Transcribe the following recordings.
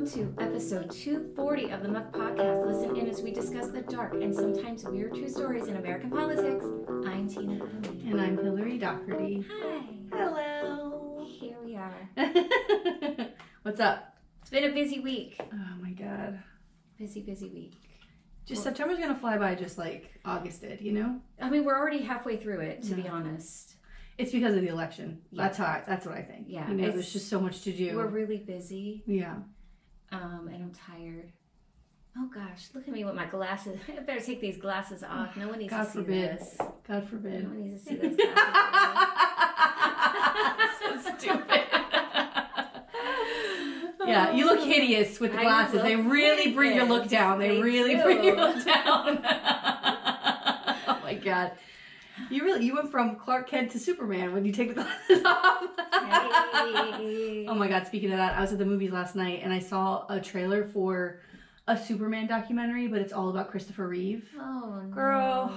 Welcome to episode 240 of the Muck Podcast. Listen in as we discuss the dark and sometimes weird true stories in American politics. I'm Tina Honey. And I'm Hillary Doherty. Hi. Hello. Here we are. What's up? It's been a busy week. Oh my god. Busy week. September's gonna fly by just like August did, you know? I mean, we're already halfway through it, to be honest. It's because of the election. Yeah. That's what I think. Yeah. You know, there's just so much to do. We're really busy. Yeah. And I'm tired. Oh gosh, look at me with my glasses. I better take these glasses off. No one needs to see this. God forbid. No one needs to see those glasses. So stupid. Yeah, you look hideous with the glasses. They really bring your look down. They really bring your look down. Oh my god. You went from Clark Kent to Superman when you take the glasses off. Hey. Oh my god, speaking of that, I was at the movies last night and I saw a trailer for a Superman documentary, but it's all about Christopher Reeve. Oh, no. Girl,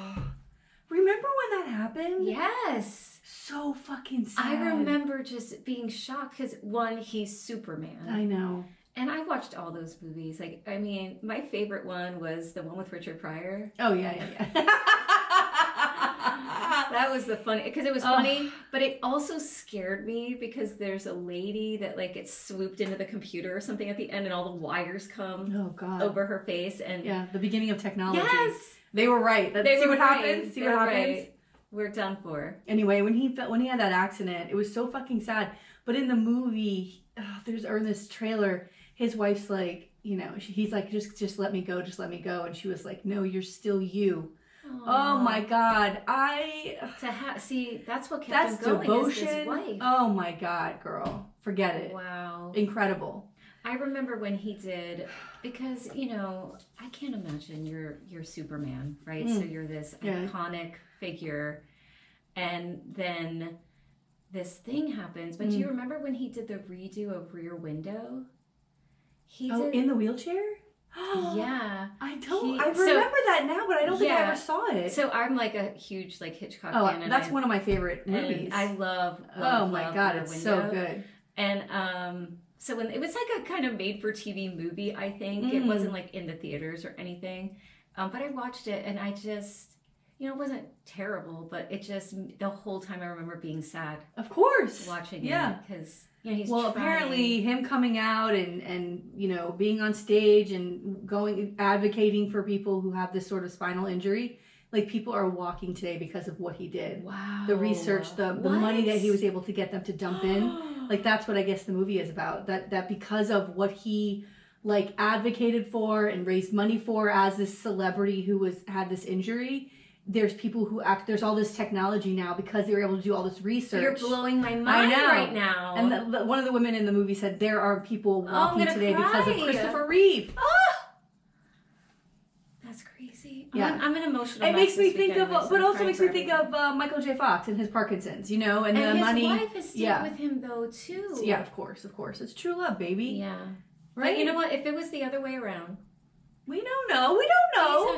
remember when that happened? Yes. So fucking sad. I remember just being shocked because, one, he's Superman. I know. And I watched all those movies. Like, I mean, my favorite one was the one with Richard Pryor. Oh, yeah. That was the funny, because it was funny, but it also scared me because there's a lady that like gets swooped into the computer or something at the end and all the wires come over her face. And yeah, the beginning of technology. Yes! They were right. See what happens? Right. We're done for. Anyway, when he had that accident, it was so fucking sad. But in the movie, in this trailer, his wife's like, you know, he's like, just let me go, and she was like, no, you're still you. Aww. Oh my god, see, that's what kept him going. Devotion. Is his wife. Oh my god, girl, forget it. Wow, incredible. I remember when he did, because you know, I can't imagine you're Superman, right? So you're this iconic figure, and then this thing happens. But do you remember when he did the redo of Rear Window? In the wheelchair? Yeah. I remember that now, but I don't think I ever saw it. So I'm like a huge Hitchcock fan. And that's one of my favorite movies. I love oh my god, it's so good. And so when it was like a kind of made for TV movie, I think it wasn't like in the theaters or anything. But I watched it and I just, you know, it wasn't terrible, but it just, the whole time I remember being sad. Of course. Watching it because, you know, he's apparently him coming out and you know, being on stage and advocating for people who have this sort of spinal injury, like people are walking today because of what he did. Wow. The research, the money that he was able to get them to dump in. Like that's what I guess the movie is about. That because of what he like advocated for and raised money for as this celebrity who had this injury. There's people who there's all this technology now because they were able to do all this research. You're blowing my mind right now. And one of the women in the movie said there are people walking today because of Christopher Reeve. That's crazy. Yeah. I'm an emotional. It makes me think of, but also makes me think of Michael J. Fox and his Parkinson's, you know, and the his money. His wife is still with him though too. Yeah, of course. It's true love, baby. Yeah. Right. But you know what? If it was the other way around. We don't know.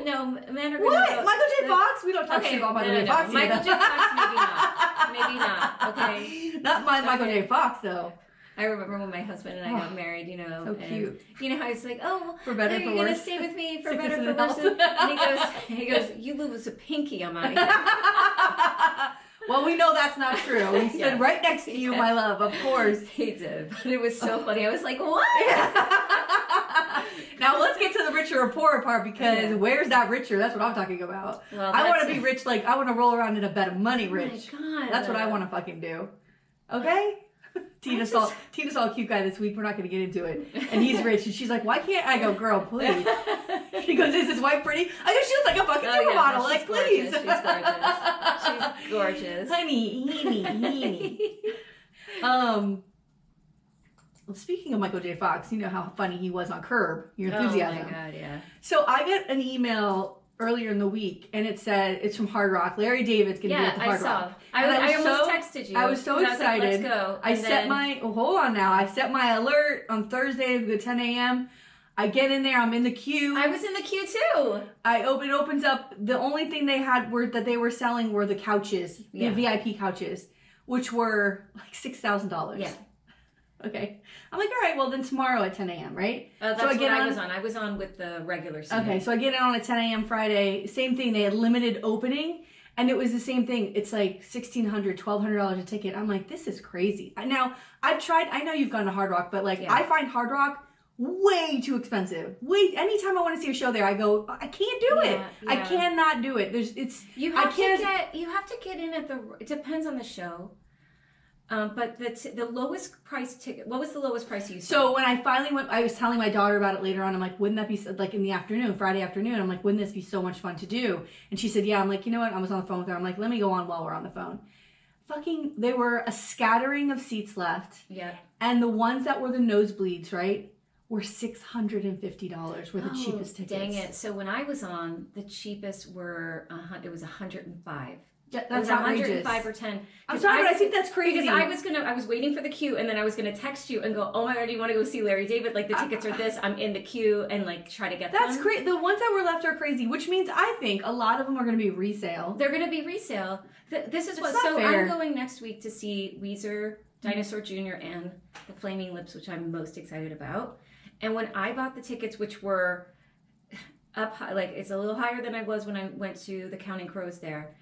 No, men are what? Go, Michael J. Fox? We don't talk shit about Michael J. Fox. Michael J. Fox, maybe not. Okay. Not Michael J. Fox, though. I remember when my husband and I got married, you know. So cute. You know how he's like, oh, for better, for you're worse. Going to stay with me for better, for worse. And he goes, you lose a pinky, I'm out of here. Well, we know that's not true. He stood right next to you, my love, of course. He did. But it was so funny. I was like, what? Now, let's get to the richer or poorer part because where's that richer? That's what I'm talking about. Well, I want to be rich, like, I want to roll around in a bed of money rich. Oh my God. That's what I want to fucking do. Okay? Tina saw a cute guy this week. We're not going to get into it. And he's rich. And she's like, why can't I go, girl, please? She goes, is his wife pretty? I go, she looks like a fucking supermodel. Like, please. She's gorgeous. She's gorgeous. Honey. Well, speaking of Michael J. Fox, you know how funny he was on Curb Your Enthusiasm. Oh my God, yeah. So I got an email earlier in the week, and it said it's from Hard Rock. Larry David's going to be at the Hard Rock. I almost texted you. I was so excited. I was like, let's go. Hold on now. I set my alert on Thursday at 10 a.m. I get in there. I'm in the queue. I was in the queue too. It opens up. The only thing they had that they were selling were the couches, the VIP couches, which were like $6,000. Yeah. Okay. I'm like, all right, well then tomorrow at 10 a.m., right? That's so what I was on. I was on with the regular seating. Okay, so I get on at 10 a.m. Friday. Same thing. They had limited opening, and it was the same thing. It's like $1,600, $1,200 a ticket. I'm like, this is crazy. Now, I've tried, I know you've gone to Hard Rock, but like, I find Hard Rock way too expensive. Anytime I want to see a show there, I go, I can't do it. Yeah. I cannot do it. You have to get in at it depends on the show. But the lowest price ticket, what was the lowest price you saw? So when I finally went, I was telling my daughter about it later on. I'm like, wouldn't that be, like in the afternoon, Friday afternoon, I'm like, wouldn't this be so much fun to do? And she said, yeah. I'm like, you know what? I was on the phone with her. I'm like, let me go on while we're on the phone. There were a scattering of seats left. Yeah. And the ones that were the nosebleeds, right, were $650 were the cheapest tickets. Dang it. So when I was on, the cheapest were, it was $105. Yeah, that's outrageous. 105 or 10. I'm sorry, but I think that's crazy. Because I was waiting for the queue, and then I was gonna text you and go, oh my god, do you want to go see Larry David? Like, the tickets are this. I'm in the queue, and like try to get them. That's crazy. The ones that were left are crazy, which means I think a lot of them are gonna be resale. They're gonna be resale. This is so fair. I'm going next week to see Weezer, Dinosaur Jr., and the Flaming Lips, which I'm most excited about. And when I bought the tickets, which were up high, like it's a little higher than I was when I went to the Counting Crows there.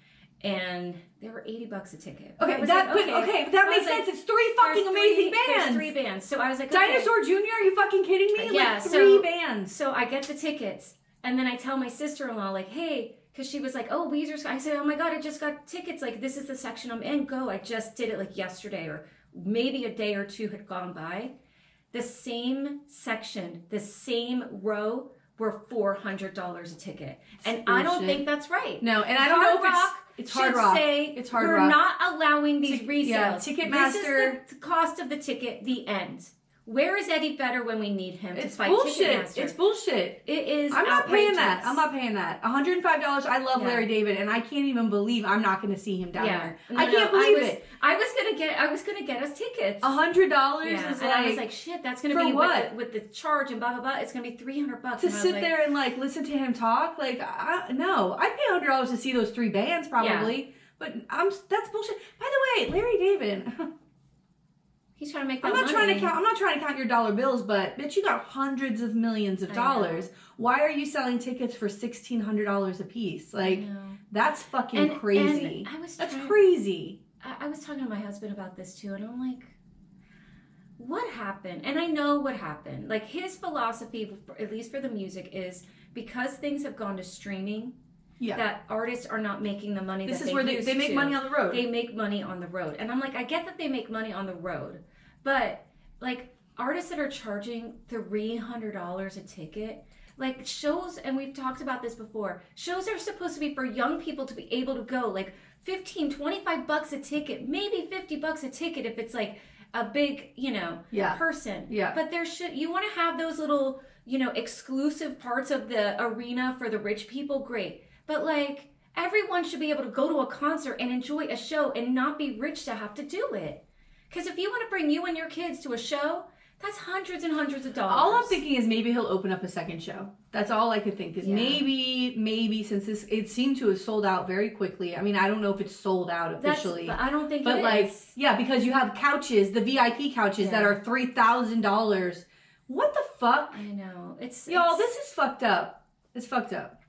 And they were $80 a ticket. Okay, but that makes sense. It's three fucking amazing bands. There's 3 bands. So I was like, Dinosaur Jr., are you fucking kidding me? Yeah, like 3 bands. So I get the tickets, and then I tell my sister-in-law, like, hey, because she was like, oh, Weezer's. I said, oh my god, I just got tickets. Like, this is the section I'm in. Go. I just did it like yesterday, or maybe a day or two had gone by. The same section, the same row were $400 a ticket, and I don't think that's right. No, and I don't know if it's Hard Rock. It's Hard Rock. We're not allowing these resales. Yeah, Ticketmaster. This is the cost of the ticket. The end. Where is Eddie Vedder when we need him to fight bullshit. Ticketmaster? It's bullshit. It is. I'm not outrageous. paying that. I'm not paying that. $105. I love Larry David, and I can't even believe I'm not going to see him down there. I can't believe it. I was gonna get us tickets. $100 is and I was like, shit, that's gonna be what? With the charge and blah blah blah. It's gonna be $300 to sit there and like listen to him talk. Like, no, I'd pay $100 to see those 3 bands probably. Yeah. But that's bullshit. By the way, Larry David. He's trying to make that money. I'm not trying to count your dollar bills, but bitch, you got hundreds of millions of dollars. Why are you selling tickets for $1,600 a piece? Like, that's fucking crazy. That's crazy. I was talking to my husband about this too, and I'm like, what happened? And I know what happened. Like, his philosophy, at least for the music, is because things have gone to streaming. Yeah. That artists are not making the money this that is where they make money on the road. They make money on the road. And I'm like, I get that they make money on the road. But, like, artists that are charging $300 a ticket, like, shows, and we've talked about this before, shows are supposed to be for young people to be able to go, like, $15, $25 a ticket, maybe $50 a ticket if it's, like, a big, person. Yeah. But you want to have those little, exclusive parts of the arena for the rich people, great. But, like, everyone should be able to go to a concert and enjoy a show and not be rich to have to do it. Because if you want to bring you and your kids to a show, that's hundreds and hundreds of dollars. All I'm thinking is maybe he'll open up a second show. That's all I could think. Because maybe since it seemed to have sold out very quickly. I mean, I don't know if it's sold out officially. But I don't think it is. Yeah, because you have couches, the VIP couches that are $3,000. What the fuck? I know. This is fucked up. It's fucked up.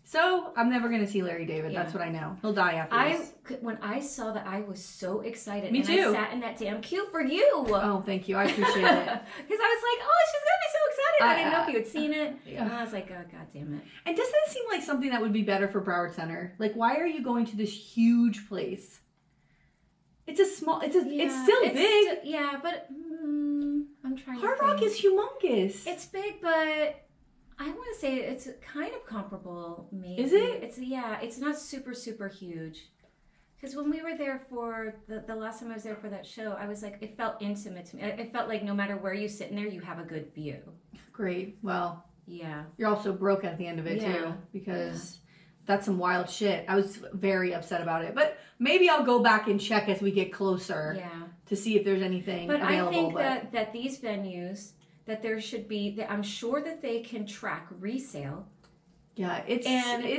So, I'm never going to see Larry David. Yeah. That's what I know. He'll die after this. When I saw that, I was so excited. Me too. I sat in that damn queue for you. Oh, thank you. I appreciate it. Because I was like, oh, she's going to be so excited. I didn't know if you had seen it. Yeah. And I was like, oh, God damn it. And doesn't it seem like something that would be better for Broward Center? Like, why are you going to this huge place? It's still big. But I'm trying to Hard Rock is humongous. It's big, but I want to say it's kind of comparable, maybe. Is it? It's not super, super huge. Because when we were there for, the last time I was there for that show, I was like, it felt intimate to me. It felt like no matter where you sit in there, you have a good view. Great. Well, yeah. You're also broke at the end of it, too. Because that's some wild shit. I was very upset about it. But maybe I'll go back and check as we get closer to see if there's anything available. But I think that these venues... that there should be, that I'm sure that they can track resale. Yeah, it's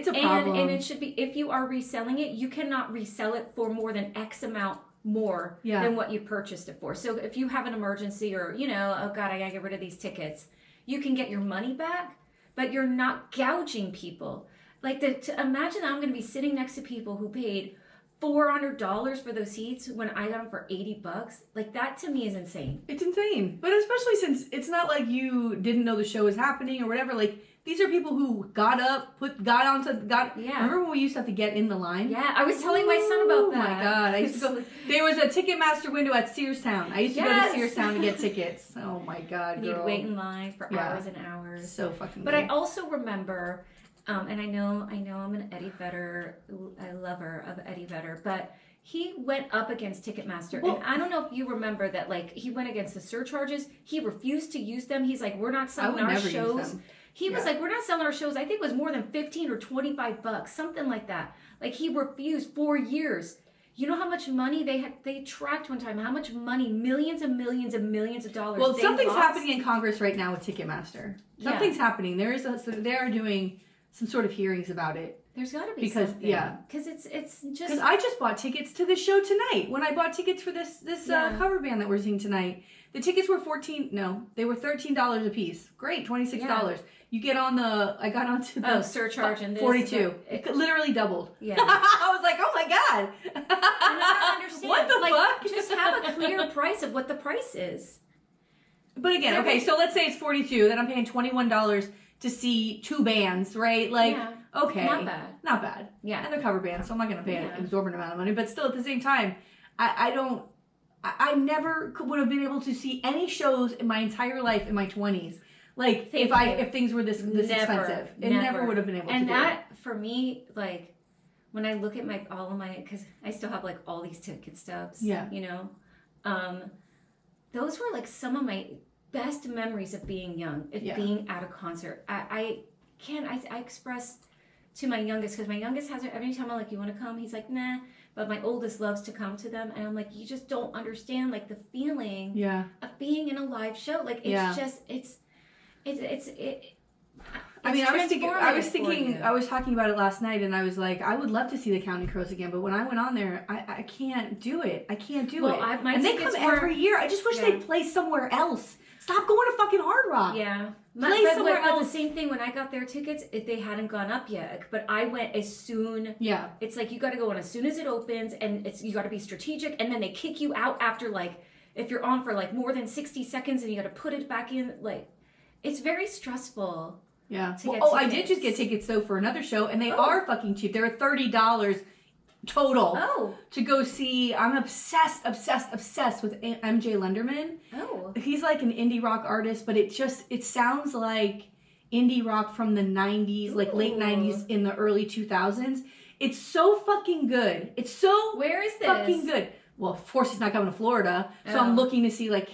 a problem. And it should be, if you are reselling it, you cannot resell it for more than X amount more than what you purchased it for. So if you have an emergency or, you know, oh God, I gotta get rid of these tickets, you can get your money back, but you're not gouging people. Like to imagine I'm gonna be sitting next to people who paid $400 for those seats when I got them for $80. Like that to me is insane. It's insane. But especially since it's not like you didn't know the show was happening or whatever. Like these are people who got up, remember when we used to have to get in the line? Yeah, I was telling my son about that. Oh my God. I used to go, there was a Ticketmaster window at Searstown. I used to go to Searstown to get tickets. Oh my God, girl. You'd wait in line for hours and hours. So fucking But good. I also remember, and I know I'm an Eddie Vedder, a lover of Eddie Vedder, but he went up against Ticketmaster. And I don't know if you remember that, like, he went against the surcharges. He refused to use them. He's like, we're not selling our shows. He was like, we're not selling our shows. I think it was more than $15 or $25, something like that. Like, he refused 4 years. You know how much money they tracked one time, how much money, millions and millions and millions of dollars. Well, something's happening in Congress right now with Ticketmaster. Something's happening. They are doing some sort of hearings about it. There's got to be something. Because it's just... Because I just bought tickets to the show tonight. When I bought tickets for this cover band that we're seeing tonight, the tickets were $13 a piece. Great, $26. Yeah. You get on I got onto the... surcharge and this. 42. It literally doubled. Yeah. I was like, oh my God. And I don't understand. What the fuck? Just have a clear price of what the price is. But again, okay, so let's say it's 42, then I'm paying $21 to see 2 bands, right? Like, okay. Not bad. Yeah. And they're cover bands, so I'm not going to pay an exorbitant amount of money. But still, at the same time, I never would have been able to see any shows in my entire life in my 20s. Like, if things were this expensive. It never would have been able to do. And that, for me, like, when I look at because I still have, like, all these ticket stubs. Yeah. You know? Those were, like, some of my best memories of being young, being at a concert. I express to my youngest, because my youngest has it every time I'm like, you want to come? He's like, nah. But my oldest loves to come to them, and I'm like, you just don't understand, like, the feeling of being in a live show. Like, it's just, I mean, I was talking about it last night, and I was like, I would love to see the Counting Crows again, but when I went on there, I can't do it. I can't do it. And they come every year. I just wish they'd play somewhere else. Stop going to fucking Hard Rock. Yeah. Play somewhere else. The same thing when I got their tickets, they hadn't gone up yet. But I went as soon. Yeah. It's like you got to go on as soon as it opens, and you got to be strategic, and then they kick you out after, like, if you're on for like more than 60 seconds, and you got to put it back in. Like, it's very stressful. Yeah. I did just get tickets though for another show, and they are fucking cheap. They're $30 total to go see. I'm obsessed with MJ Lenderman. He's like an indie rock artist, but it sounds like indie rock from the 90s, like late 90s in the early 2000s. It's so fucking good. It's so Where is this? Fucking good. Well, of course he's not coming to Florida, so I'm looking to see, like,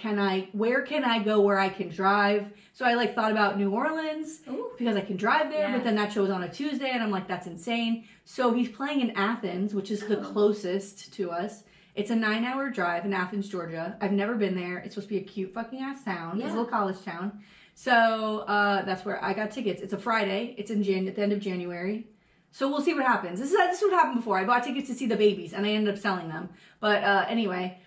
where can I go where I can drive? So I, like, thought about New Orleans because I can drive there, but then that show was on a Tuesday, and I'm like, that's insane. So he's playing in Athens, which is the closest to us. It's a 9-hour drive in Athens, Georgia. I've never been there. It's supposed to be a cute fucking ass town. It's a little college town. So that's where I got tickets. It's a Friday. It's at the end of January. So we'll see what happens. This is what happened before. I bought tickets to see the Babies, and I ended up selling them. But anyway,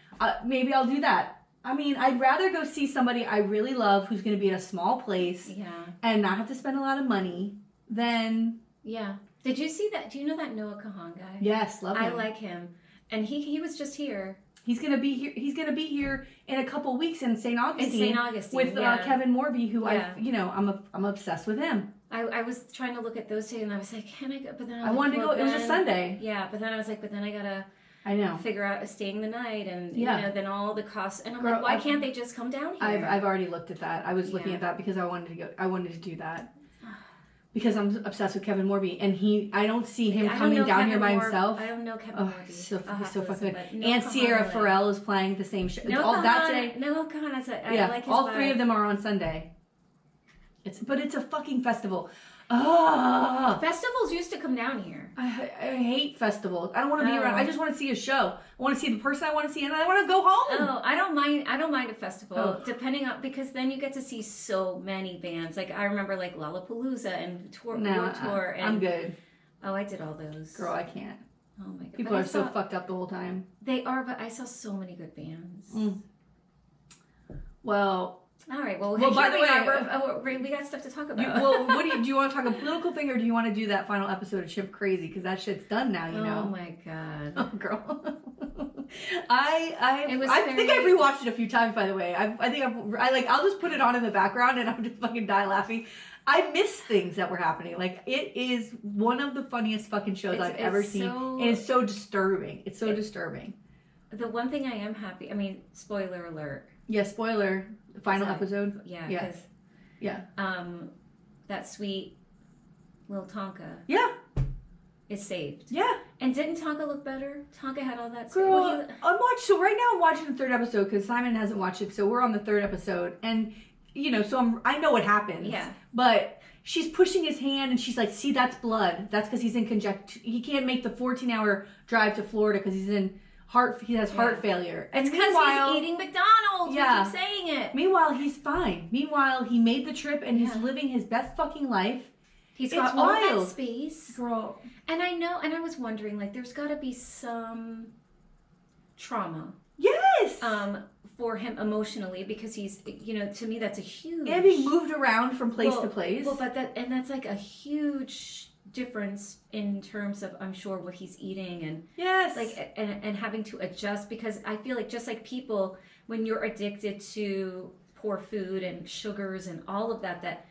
maybe I'll do that. I mean, I'd rather go see somebody I really love who's going to be at a small place and not have to spend a lot of money than... Yeah. Did you see that? Do you know that Noah Kahan guy? Yes, love him. I like him. And he was just here. He's gonna be here. He's gonna be here in a couple weeks in St. Augustine. With Kevin Morby, who I'm obsessed with him. I was trying to look at those two, and I was like, can I go? But then I wanted to go. It was a Sunday. Yeah, but then I was like, but then I gotta. I know. Figure out staying the night, and you know, then all the costs. And I'm like, why can't they just come down here? I've already looked at that. I was looking at that because I wanted to go. I wanted to do that. Because I'm obsessed with Kevin Morby, and I don't see him coming down here by himself. I don't know Kevin Morby. He's so fucking good. And Sierra Farrell is playing the same show. That day. No, Kahan. I like his all vibe. 3 of them are on Sunday. But it's a fucking festival. Festivals used to come down here. I hate festivals. I don't want to be around. I just want to see a show. I want to see the person I want to see, and I want to go home. Oh, I don't mind a festival, depending on, because then you get to see so many bands. Like I remember, like Lollapalooza and Tour. And, I'm good. Oh, I did all those. Girl, I can't. Oh my god. People are so fucked up the whole time. They are, but I saw so many good bands. Well, all right. Well, by the way, we got stuff to talk about. What do you want to talk a political thing, or do you want to do that final episode of Chimp Crazy? Because that shit's done now, you know. Oh my god. Oh, girl. I think I've rewatched it a few times. By the way, I'll just put it on in the background and I'll just fucking die laughing. I miss things that were happening. Like, it is one of the funniest fucking shows I've ever seen. And it's so disturbing. It's so disturbing. The one thing I am happy, I mean, spoiler alert. Yeah, spoiler. The final episode. Yeah. Yeah. That sweet little Tonka. Yeah. Is saved. Yeah. And didn't Tonka look better? Tonka had all that. Girl, so right now I'm watching the third episode because Simon hasn't watched it, so we're on the third episode. And, you know, so I know what happens. Yeah. But she's pushing his hand and she's like, see, that's blood. That's because he's in conjunct. He can't make the 14-hour drive to Florida because he has heart failure. And it's because he's eating McDonald's. Yeah. We keep saying it. Meanwhile, he's fine. Meanwhile, he made the trip and he's living his best fucking life. He's got all that space. Girl. And I know, and I was wondering, like, there's got to be some trauma. Yes! For him emotionally, because he's, you know, to me, that's a huge... And being moved around from place to place. Well, but that's like a huge difference in terms of, I'm sure, what he's eating and... Yes! Like, and having to adjust, because I feel like just like people, when you're addicted to poor food and sugars and all of that,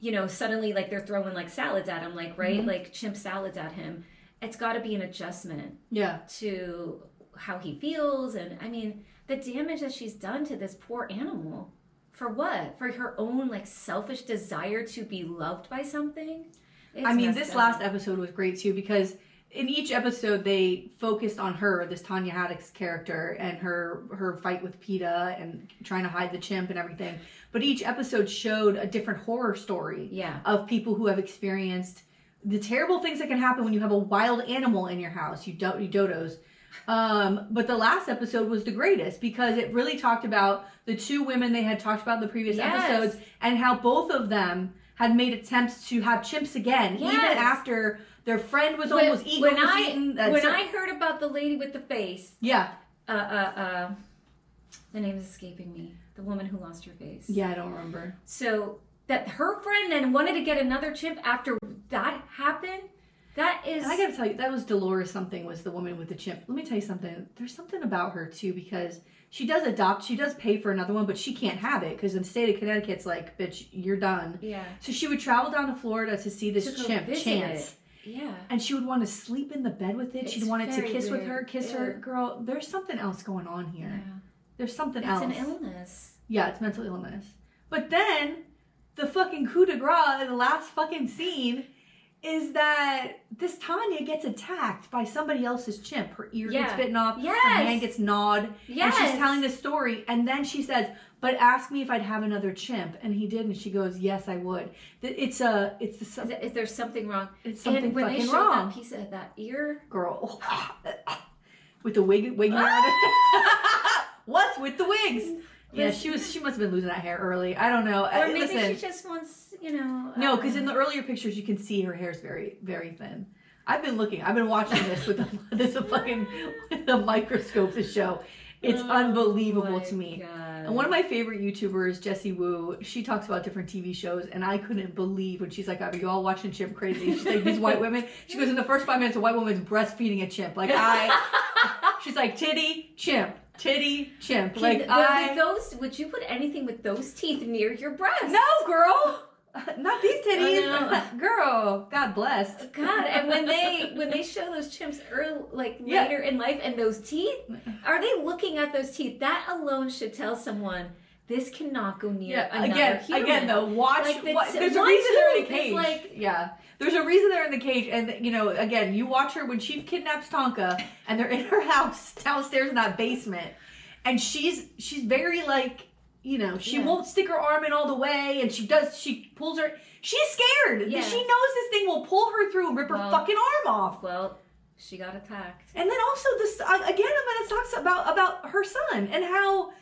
you know, suddenly, like, they're throwing, like, salads at him, like, right? Mm-hmm. Like, chimp salads at him. It's got to be an adjustment. Yeah. To how he feels. And, I mean, the damage that she's done to this poor animal. For what? For her own, like, selfish desire to be loved by something? This last episode was great, too, because in each episode, they focused on her, this Tanya Haddock's character, and her fight with PETA and trying to hide the chimp and everything. But each episode showed a different horror story of people who have experienced the terrible things that can happen when you have a wild animal in your house, you dodos. But the last episode was the greatest because it really talked about the two women they had talked about in the previous episodes and how both of them had made attempts to have chimps again, even after their friend was almost eaten. When I heard about the lady with the face, the name is escaping me. The woman who lost her face. Yeah, I don't remember. So that her friend then wanted to get another chimp after that happened. That is. And I gotta tell you, that was Dolores something. Was the woman with the chimp? Let me tell you something. There's something about her too because she does adopt. She does pay for another one, but she can't have it because in the state of Connecticut's like, bitch, you're done. Yeah. So she would travel down to Florida to see this chimp, Chance. Yeah. And she would want to sleep in the bed with it. She'd want it to kiss with her, kiss her. Girl, there's something else going on here. Yeah. There's something else. It's an illness. Yeah, it's mental illness. But then, the fucking coup de grace in the last fucking scene is that this Tanya gets attacked by somebody else's chimp. Her ear gets bitten off. Yes. Her hand gets gnawed. Yes. And she's telling this story. And then she says, but ask me if I'd have another chimp. And he did. And she goes, yes, I would. Is there something wrong? It's something and when fucking they showed wrong. That piece of that ear. Girl. With the wig around it. What's with the wigs? Yeah, she must have been losing that hair early. I don't know. Or maybe she just wants, you know. No, because in the earlier pictures you can see her hair's very, very thin. I've been watching this with a microscope to show. It's unbelievable to me. God. And one of my favorite YouTubers, Jessie Woo, she talks about different TV shows, and I couldn't believe when she's like, "Are you all watching Chimp Crazy?" She's like, "These white women." She goes, "In the first 5 minutes, a white woman's breastfeeding a chimp." Like she's like, "Titty, chimp." Titty, chimp. With those, would you put anything with those teeth near your breast? No, girl. Not these titties. Oh, no. Girl, God bless. God, and when they show those chimps later in life and those teeth, are they looking at those teeth? That alone should tell someone this cannot go near another human. Again, though, there's a reason they're in a cage. There's a reason they're in the cage, and you know, again, you watch her when she kidnaps Tonka, and they're in her house downstairs in that basement, and she's very like, you know, she won't stick her arm in all the way, and she pulls her. She's scared. Yeah. She knows this thing will pull her through and rip her fucking arm off. Well, she got attacked. And then also this again, I'm going to talk about her son and how.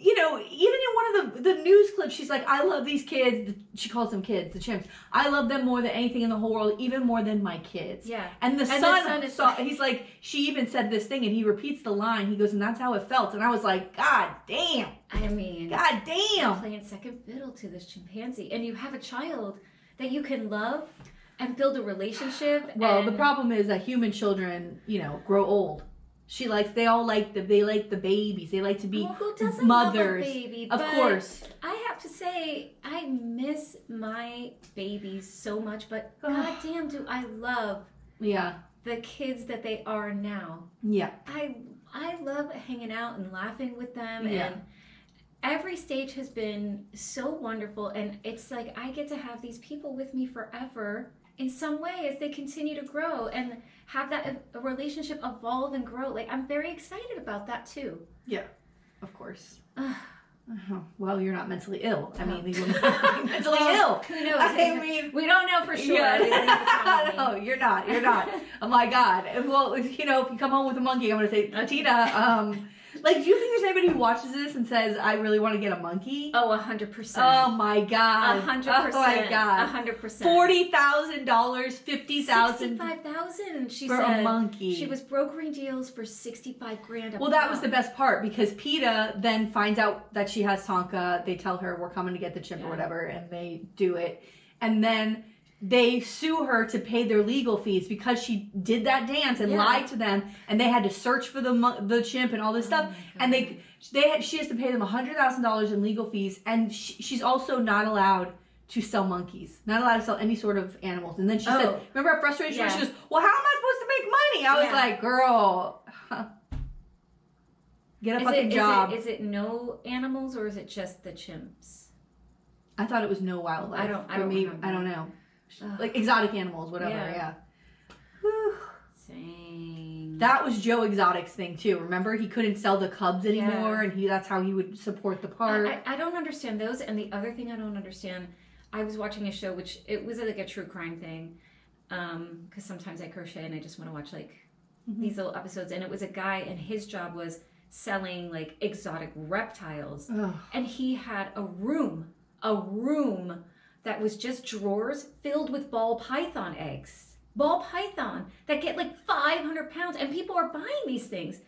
you know, even in one of the news clips, she's like, I love these kids. She calls them kids, the chimps. I love them more than anything in the whole world, even more than my kids. Yeah. And the son is he's like, she even said this thing, and he repeats the line. He goes, and that's how it felt. And I was like, God damn. I mean, God damn. Playing second fiddle to this chimpanzee. And you have a child that you can love and build a relationship. Well, the problem is that human children, you know, grow old. They like the babies. They like to be who doesn't mothers. Love a baby? Of course. I have to say, I miss my babies so much, but goddamn, do I love the kids that they are now. Yeah. I love hanging out and laughing with them, yeah. and every stage has been so wonderful, and it's like I get to have these people with me forever in some way as they continue to grow and have that a relationship evolve and grow. Like, I'm very excited about that too. Yeah, of course. Well, you're not mentally ill. I mean, you're not mentally ill. Who knows? I mean, we don't know for sure. Yeah. No, you're not. You're not. Oh my God. Well, you know, if you come home with a monkey, I'm going to say, Tina, like, do you think there's anybody who watches this and says, I really want to get a monkey? Oh, 100%. Oh my God. 100%. Oh my God. 100%. $40,000, $50,000. $65,000. She for said a monkey. She was brokering deals for $65,000. Well, that was the best part, because PETA then finds out that she has Tonka. They tell her, we're coming to get the chimp or whatever, and they do it. And then they sue her to pay their legal fees because she did that dance and lied to them, and they had to search for the chimp and all this stuff. And she has to pay them $100,000 in legal fees, and she's also not allowed to sell monkeys, not allowed to sell any sort of animals. And then she said, remember her frustration? She goes, well, how am I supposed to make money? I was like, girl, get a fucking job. Is it no animals, or is it just the chimps? I thought it was no wildlife. I don't know. Like exotic animals, whatever. Yeah. Same. That was Joe Exotic's thing too. Remember, he couldn't sell the cubs anymore, and that's how he would support the park. I don't understand those. And the other thing I don't understand, I was watching a show which it was like a true crime thing, because sometimes I crochet and I just want to watch like these little episodes. And it was a guy, and his job was selling like exotic reptiles, and he had a room that was just drawers filled with ball python eggs. Ball python that get like 500 pounds, and people are buying these things.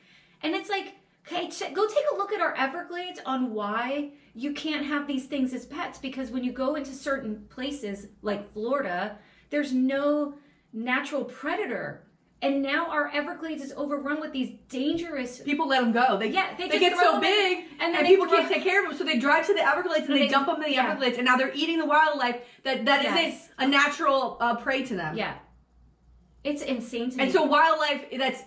And it's like, okay, go take a look at our Everglades on why you can't have these things as pets, because when you go into certain places like Florida, there's no natural predator. And now our Everglades is overrun with these dangerous... People let them go. They get so big, and people can't take care of them, so they drive to the Everglades and they dump them in the Everglades, and now they're eating the wildlife that isn't a natural prey to them. Yeah. It's insane to me. And so wildlife that's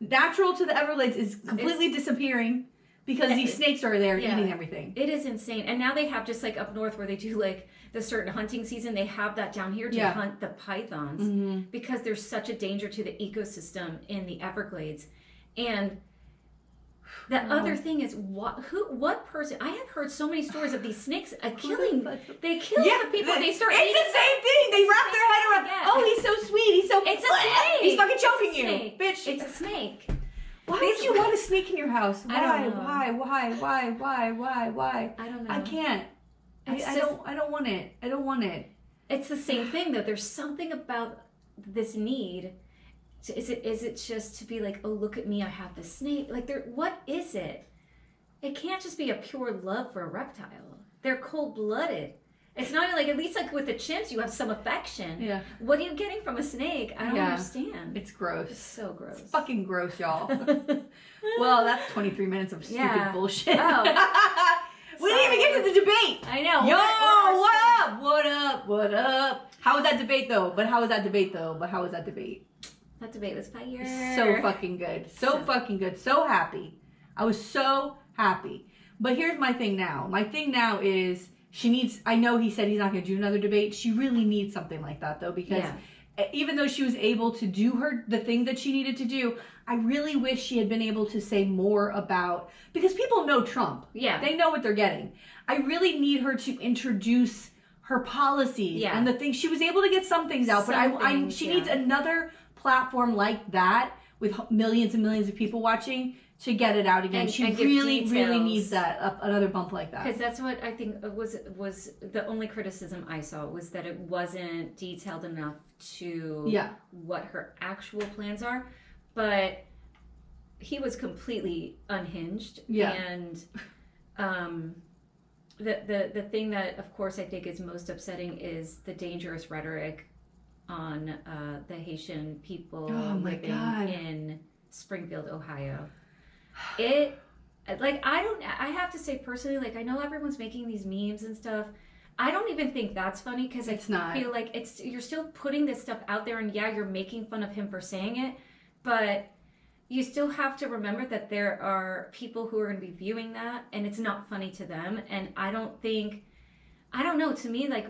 natural to the Everglades is completely disappearing because these snakes are there eating everything. It is insane. And now they have, just like up north where they do like the certain hunting season, they have that down here to hunt the pythons because there's such a danger to the ecosystem in the Everglades. And the other thing is, what person? I have heard so many stories of these snakes killing. They kill the people. They start. It's the same thing. They wrap their head around. Yeah. Oh, he's so sweet. He's so. It's a snake. He's fucking choking you, bitch. It's a snake. Why would you want a snake in your house? Why? I don't know. Why? I don't know. I can't. I don't want it. I don't want it. It's the same thing though. There's something about this need. Is it just to be like, oh, look at me, I have this snake? Like, what is it? It can't just be a pure love for a reptile. They're cold-blooded. It's not like, at least like with the chimps, you have some affection. Yeah. What are you getting from a snake? I don't understand. It's gross. It's so gross. It's fucking gross, y'all. Well, that's 23 minutes of stupid bullshit. Oh. We didn't even get to the debate. I know. Yo, what up? How was that debate though? But how was that debate? That debate was fire. So fucking good. So fucking good. So happy. I was so happy. But here's my thing now. My thing now is I know he said he's not going to do another debate. She really needs something like that though, because even though she was able to do the thing that she needed to do, I really wish she had been able to say more about, because people know Trump. Yeah. They know what they're getting. I really need her to introduce her policies and the things. She was able to get some things out, but she needs another platform like that with millions and millions of people watching to get it out again. And she give really details. needs that another bump like that. Because that's what I think was the only criticism I saw, was that it wasn't detailed enough to what her actual plans are. But he was completely unhinged. And the thing that, of course, I think is most upsetting is the dangerous rhetoric on the Haitian people living in Springfield, Ohio. I have to say personally, like, I know everyone's making these memes and stuff. I don't even think that's funny, because I feel like you're still putting this stuff out there, and you're making fun of him for saying it, but you still have to remember that there are people who are going to be viewing that, and it's not funny to them. And I don't know, to me, like,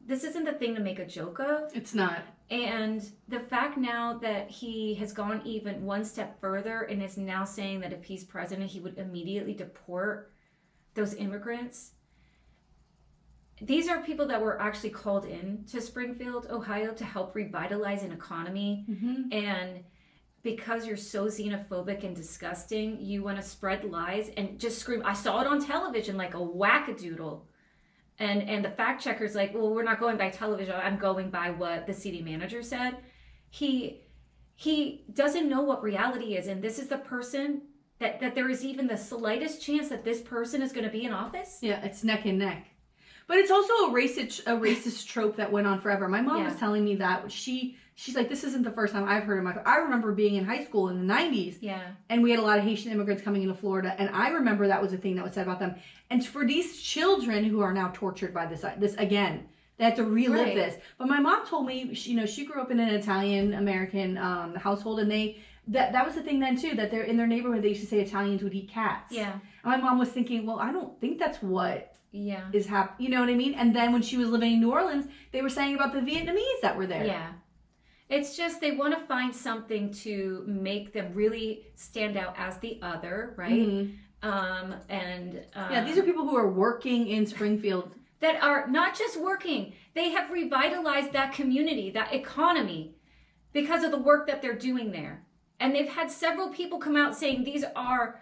this isn't the thing to make a joke of. It's not. And the fact now that he has gone even one step further and is now saying that if he's president, he would immediately deport those immigrants. These are people that were actually called in to Springfield, Ohio, to help revitalize an economy. And because you're so xenophobic and disgusting, you want to spread lies and just scream. I saw it on television like a wackadoodle. And the fact checker's like, well, we're not going by television. I'm going by what the city manager said. He doesn't know what reality is. And this is the person that there is even the slightest chance that this person is going to be in office. Yeah, it's neck and neck. But it's also a racist trope that went on forever. My mom was telling me that. She's like, this isn't the first time I've heard of I remember being in high school in the 90s. And we had a lot of Haitian immigrants coming into Florida. And I remember that was a thing that was said about them. And for these children who are now tortured by this again, they have to relive this. But my mom told me, she grew up in an Italian-American household. And that was the thing then, too, that they're in their neighborhood, they used to say Italians would eat cats. And my mom was thinking, well, I don't think that's what is happening. You know what I mean? And then when she was living in New Orleans, they were saying about the Vietnamese that were there. It's just they want to find something to make them really stand out as the other, right? These are people who are working in Springfield. That are not just working. They have revitalized that community, that economy, because of the work that they're doing there. And they've had several people come out saying these are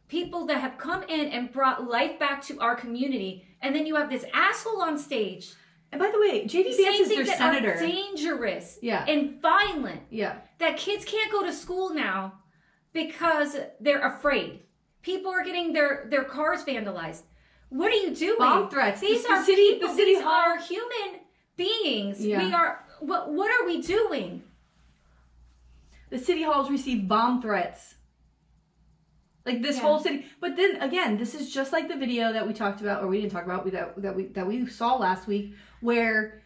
people that have come in and brought life back to our community. And then you have this asshole on stage. And by the way, J.D. Vance is their senator. Are dangerous and violent. That kids can't go to school now because they're afraid. People are getting their cars vandalized. What are you doing? Bomb threats. These are people. These are human beings. We are. What are we doing? The city halls received bomb threats. Like this whole city. But then again, this is just like the video that we talked about, or we didn't talk about, that we saw last week, where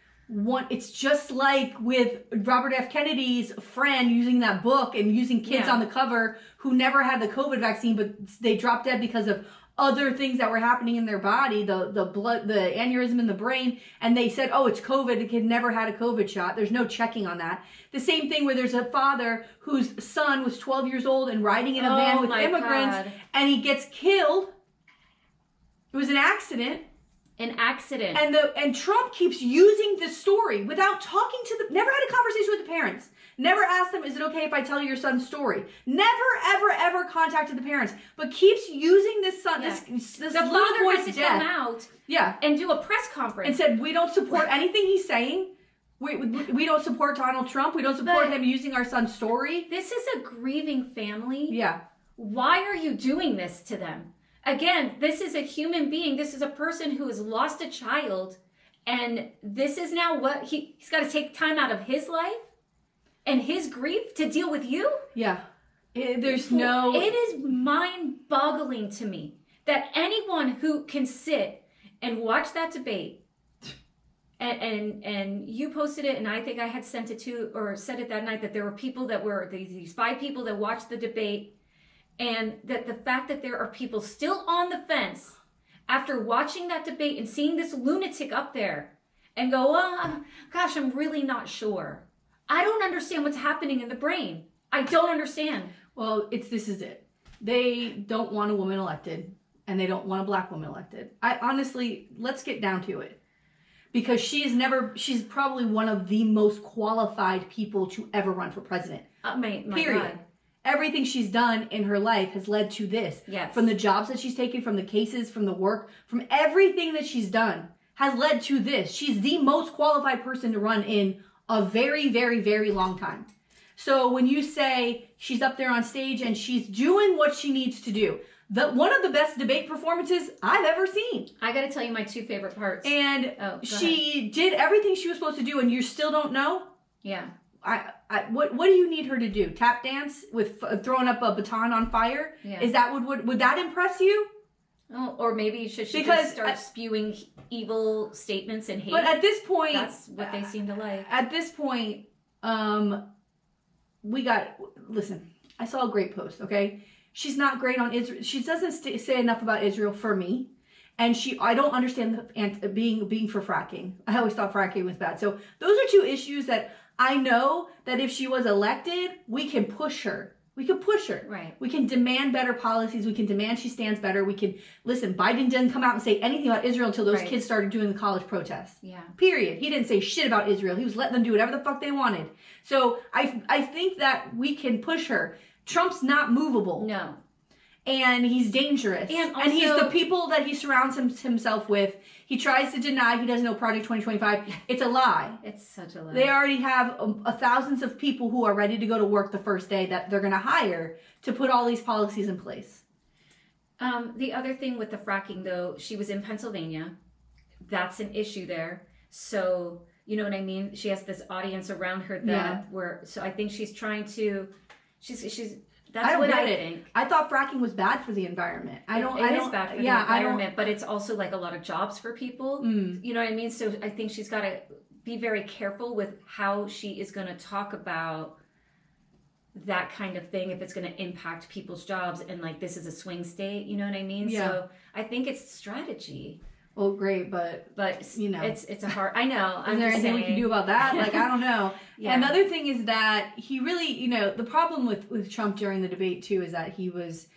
it's just like with Robert F. Kennedy's friend using that book and using kids on the cover who never had the COVID vaccine, but they dropped dead because of other things that were happening in their body, the blood, the aneurysm in the brain, and they said, oh, it's COVID. The kid never had a COVID shot. There's no checking on that. The same thing where there's a father whose son was 12 years old and riding in a van with immigrants, and he gets killed. It was an accident. An accident. And Trump keeps using this story without talking to never had a conversation with the parents. Never asked them, is it okay if I tell you your son's story? Never, ever, ever contacted the parents, but keeps using this son, this little boy's death. Come out and do a press conference. And said, we don't support anything he's saying. We don't support Donald Trump. We don't support him using our son's story. This is a grieving family. Why are you doing this to them? Again, this is a human being. This is a person who has lost a child. And this is now what he's got to take time out of his life and his grief to deal with you? It is mind-boggling to me that anyone who can sit and watch that debate, and you posted it, and I think I had sent it to, or said it that night, that there were people that were, these 5 people that watched the debate, and that the fact that there are people still on the fence after watching that debate and seeing this lunatic up there and go, oh, gosh, I'm really not sure. I don't understand what's happening in the brain. I don't understand. Well, this is it. They don't want a woman elected, and they don't want a black woman elected. Honestly, let's get down to it. because she's probably one of the most qualified people to ever run for president. My Period. God. Everything she's done in her life has led to this. Yes. From the jobs that she's taken, from the cases, from the work, from everything that she's done has led to this. She's the most qualified person to run in a very, very, very long time. So when you say she's up there on stage and she's doing what she needs to do, one of the best debate performances I've ever seen. I got to tell you my 2 favorite parts. And she did everything she was supposed to do, and you still don't know? Yeah. What do you need her to do? Tap dance with throwing up a baton on fire? Yeah. Is that would that impress you? Oh, or maybe should she just start spewing evil statements and hate? But at this point, that's what they seem to like. At this point, listen. I saw a great post. Okay, she's not great on Israel. She doesn't say enough about Israel for me. And I don't understand being for fracking. I always thought fracking was bad. So those are 2 issues that I know that if she was elected, we can push her. We can push her. Right. We can demand better policies. We can demand she stands better. We can, listen, Biden didn't come out and say anything about Israel until those kids started doing the college protests. Yeah. Period. He didn't say shit about Israel. He was letting them do whatever the fuck they wanted. So I think that we can push her. Trump's not movable. No. And he's dangerous. And he's the people that he surrounds himself with. He tries to deny he doesn't know Project 2025. It's a lie. It's such a lie. They already have thousands of people who are ready to go to work the first day that they're going to hire to put all these policies in place. The other thing with the fracking, though, she was in Pennsylvania. That's an issue there. So, you know what I mean? She has this audience around her so I think she's trying to, that's what I think. I thought fracking was bad for the environment. It is bad for the environment, but it's also like a lot of jobs for people. You know what I mean? So I think she's got to be very careful with how she is going to talk about that kind of thing, if it's going to impact people's jobs, and like this is a swing state, you know what I mean? Yeah. So I think it's strategy. Well, great, but you know, it's a hard. I know. Is there anything we can do about that? Like, I don't know. Yeah. And the other thing is that he really, you know, the problem with Trump during the debate too is that he was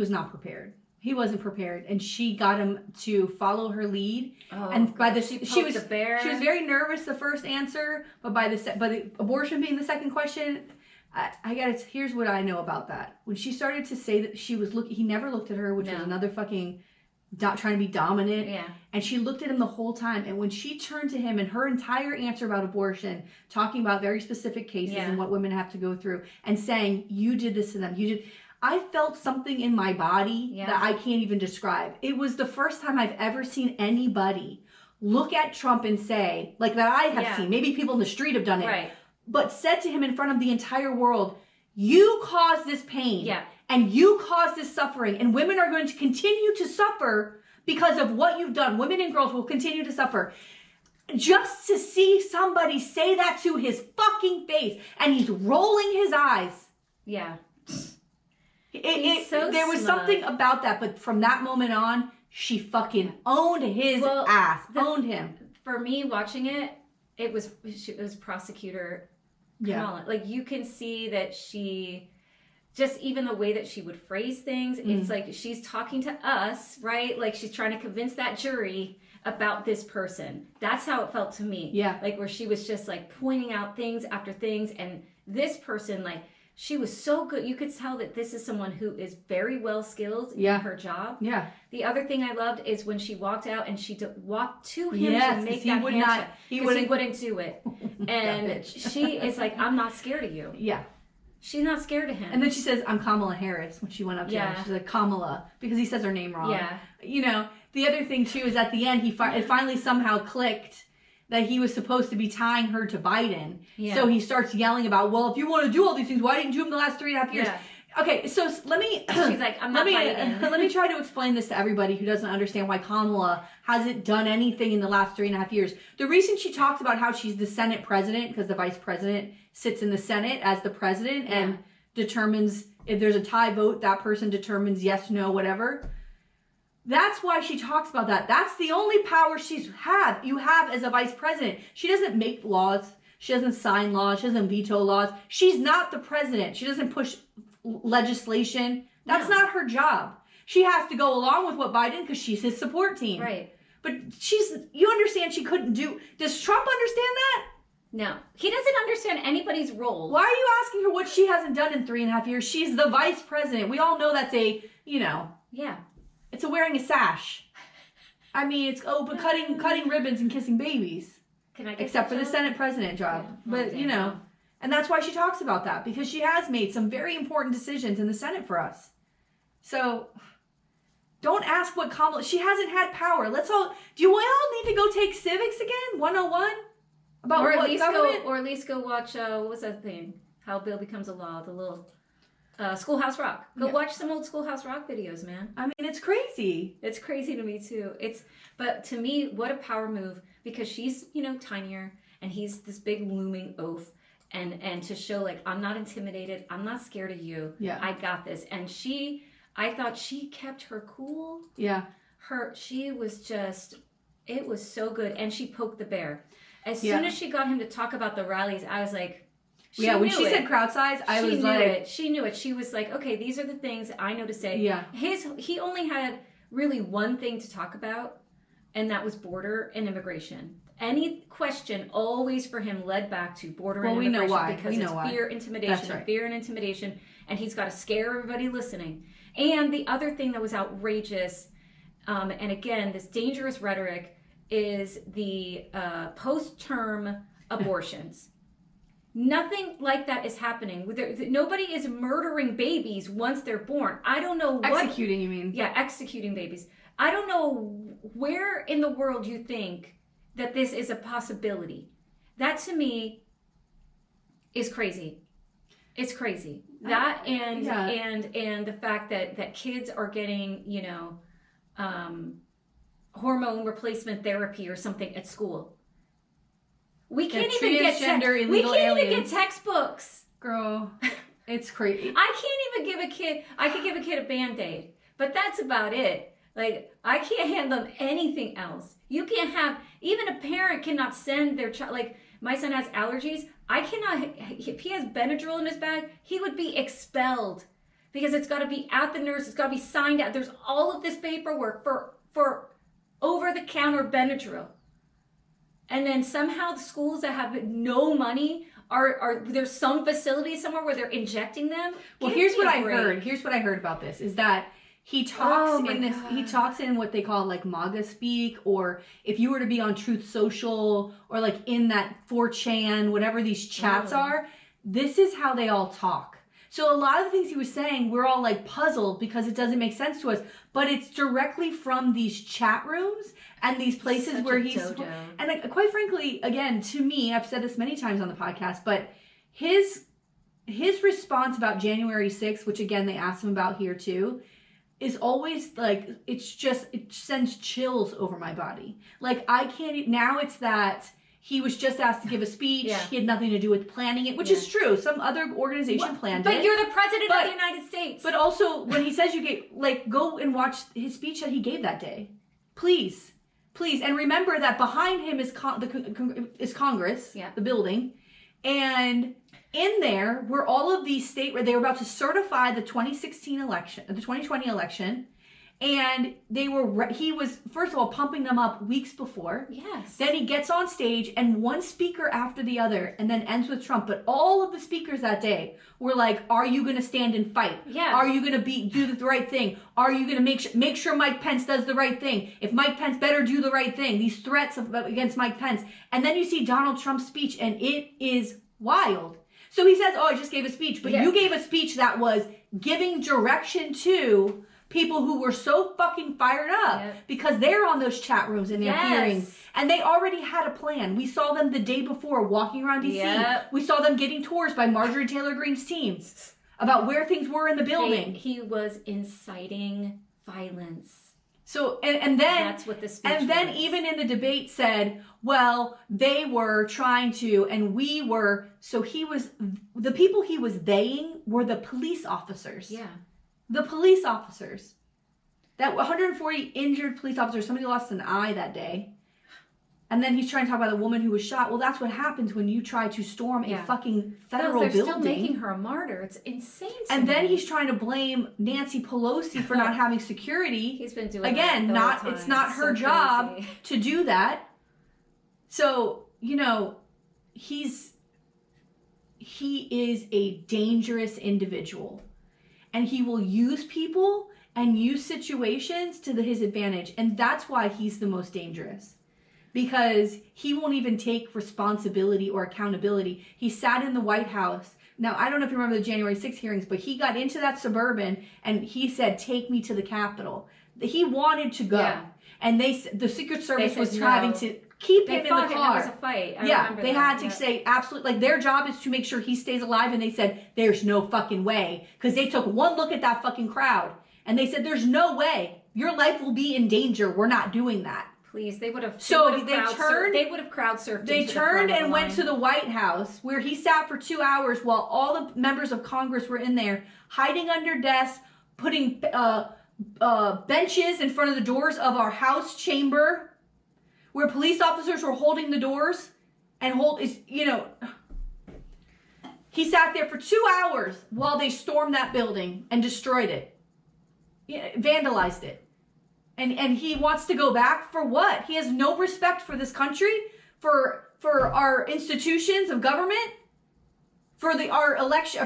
not prepared. He wasn't prepared, and she got him to follow her lead. Oh, and by the she was very nervous the first answer, but by the abortion being the second question. Here's what I know about that. When she started to say that he never looked at her, which was another fucking trying to be dominant. Yeah. And she looked at him the whole time. And when she turned to him and her entire answer about abortion, talking about very specific cases and what women have to go through, and saying, you did this to them, I felt something in my body that I can't even describe. It was the first time I've ever seen anybody look at Trump and say, like that I have seen, maybe people in the street have done it, right, but said to him in front of the entire world, you caused this pain and you caused this suffering, and women are going to continue to suffer because of what you've done. Women and girls will continue to suffer. Just to see somebody say that to his fucking face, and he's rolling his eyes. Yeah. There was something about that, but from that moment on, she fucking owned his ass. Owned him. For me, watching it, it was prosecutor Kamala. Like, you can see that she, just even the way that she would phrase things, it's like she's talking to us, right? Like, she's trying to convince that jury about this person. That's how it felt to me. Yeah. Like, where she was just like pointing out things after things, and this person, like, she was so good. You could tell that this is someone who is very well skilled in her job. Yeah. The other thing I loved is when she walked out and she walked to him to make that handshake. He wouldn't do it. And she is like, I'm not scared of you. Yeah. She's not scared of him. And then she says, I'm Kamala Harris when she went up to him. She's like, Kamala, because he says her name wrong. Yeah. You know, the other thing too is at the end, it finally somehow clicked that he was supposed to be tying her to Biden. Yeah. So he starts yelling about, well, if you want to do all these things, why didn't you do them the last 3.5 years? Yeah. Okay, so let me... She's like, I'm not Biden. Let me try to explain this to everybody who doesn't understand why Kamala hasn't done anything in the last 3.5 years. The reason she talks about how she's the Senate president, because the vice president sits in the Senate as the president and determines, if there's a tie vote, that person determines yes, no, whatever. That's why she talks about that. That's the only power you have as a vice president. She doesn't make laws. She doesn't sign laws. She doesn't veto laws. She's not the president. She doesn't push legislation. That's not her job. She has to go along with what Biden, because she's his support team. Right. But you understand she couldn't do, does Trump understand that? No. He doesn't understand anybody's role. Why are you asking her what she hasn't done in 3.5 years? She's the vice president. We all know that's a, Yeah. it's a wearing a sash. I mean, it's but cutting ribbons and kissing babies. Can I get except for the Senate president job. Yeah. But, and that's why she talks about that, because she has made some very important decisions in the Senate for us. So don't ask what Kamala, she hasn't had power. Do you all need to go take civics again? 101? About or at what least government? or at least go watch what was that thing? How Bill Becomes a Law, the little Schoolhouse Rock. Go watch some old Schoolhouse Rock videos, man. I mean, it's crazy. It's crazy to me too. But to me, what a power move, because she's, tinier and he's this big looming oaf, and to show like, I'm not intimidated, I'm not scared of you. Yeah. I got this. And I thought she kept her cool. Yeah. She was just, it was so good. And she poked the bear. As soon as she got him to talk about the rallies, I was like, when she said crowd size, She knew it. She was like, okay, these are the things I know to say. Yeah. He only had really one thing to talk about, and that was border and immigration. Any question always for him led back to border and immigration. We know why. Because it's fear, intimidation, That's right. fear and intimidation, and he's got to scare everybody listening. And the other thing that was outrageous, and again, this dangerous rhetoric, is the post-term abortions. Nothing like that is happening. Nobody is murdering babies once they're born. I don't know what... Executing, you mean? Yeah, executing babies. I don't know where in the world you think that this is a possibility. That to me is crazy. It's crazy. That and the fact that kids are getting, hormone replacement therapy or something at school. We can't even get textbooks. Girl, it's crazy. I could give a kid a Band-Aid, but that's about it. Like, I can't hand them anything else. You can't have, even a parent cannot send their child, like, my son has allergies. I cannot, if he has Benadryl in his bag, he would be expelled, because it's got to be at the nurse, it's got to be signed out. There's all of this paperwork for over-the-counter Benadryl. And then somehow the schools that have no money are there's some facility somewhere where they're injecting them. Well, here's what I heard. Here's what I heard about this is that he talks he talks in what they call like MAGA speak, or if you were to be on Truth Social or like in that 4chan, whatever these chats are, this is how they all talk. So a lot of the things he was saying, we're all like puzzled because it doesn't make sense to us, but it's directly from these chat rooms and these places where he's, and like, quite frankly, again, to me, I've said this many times on the podcast, but his response about January 6th, which again, they asked him about here too, is always like, it sends chills over my body. Like I can't, now it's that he was just asked to give a speech. Yeah. He had nothing to do with planning it, which is true. Some other organization planned it. But you're the president of the United States. But also, when he says you gave, like, go and watch his speech that he gave that day. Please. Please. And remember that behind him is Congress, the building. And in there were all of these where they were about to certify the 2016 election, the 2020 election. And he was, first of all, pumping them up weeks before. Yes. Then he gets on stage and one speaker after the other and then ends with Trump. But all of the speakers that day were like, are you going to stand and fight? Yeah. Are you going to do the right thing? Are you going to make sure Mike Pence does the right thing? If Mike Pence better do the right thing, these threats against Mike Pence. And then you see Donald Trump's speech and it is wild. So he says, I just gave a speech. But you gave a speech that was giving direction to people who were so fucking fired up because they're on those chat rooms and they're hearing, and they already had a plan. We saw them the day before walking around DC. We saw them getting tours by Marjorie Taylor Greene's team about where things were in the building. He was inciting violence. So, and then that's what the speech and then was. Even in the debate said, well, they were trying to, and we were, so he was, the people he was theying were the police officers. Yeah. The police officers. That 140 injured police officers, somebody lost an eye that day. And then he's trying to talk about the woman who was shot. Well, that's what happens when you try to storm a fucking federal building. They're still making her a martyr. It's insane. And then he's trying to blame Nancy Pelosi for not having security. He's been doing again, that it's not her job to do that. So, you know, he is a dangerous individual. And he will use people and use situations to his advantage. And that's why he's the most dangerous. Because he won't even take responsibility or accountability. He sat in the White House. Now, I don't know if you remember the January 6th hearings, but he got into that Suburban and he said, take me to the Capitol. He wanted to go. Yeah. And the Secret Service was trying to keep him in the car. It was a fight. They had to say absolutely, like their job is to make sure he stays alive. And they said, there's no fucking way. Because they took one look at that fucking crowd and they said, there's no way. Your life will be in danger. We're not doing that. Please, they would have. They crowd surfed. They turned and went to the White House, where he sat for 2 hours while all the members of Congress were in there, hiding under desks, putting benches in front of the doors of our House chamber, where police officers were holding the doors he sat there for 2 hours while they stormed that building and destroyed it, vandalized it. And he wants to go back for what? He has no respect for this country, for our institutions of government, for our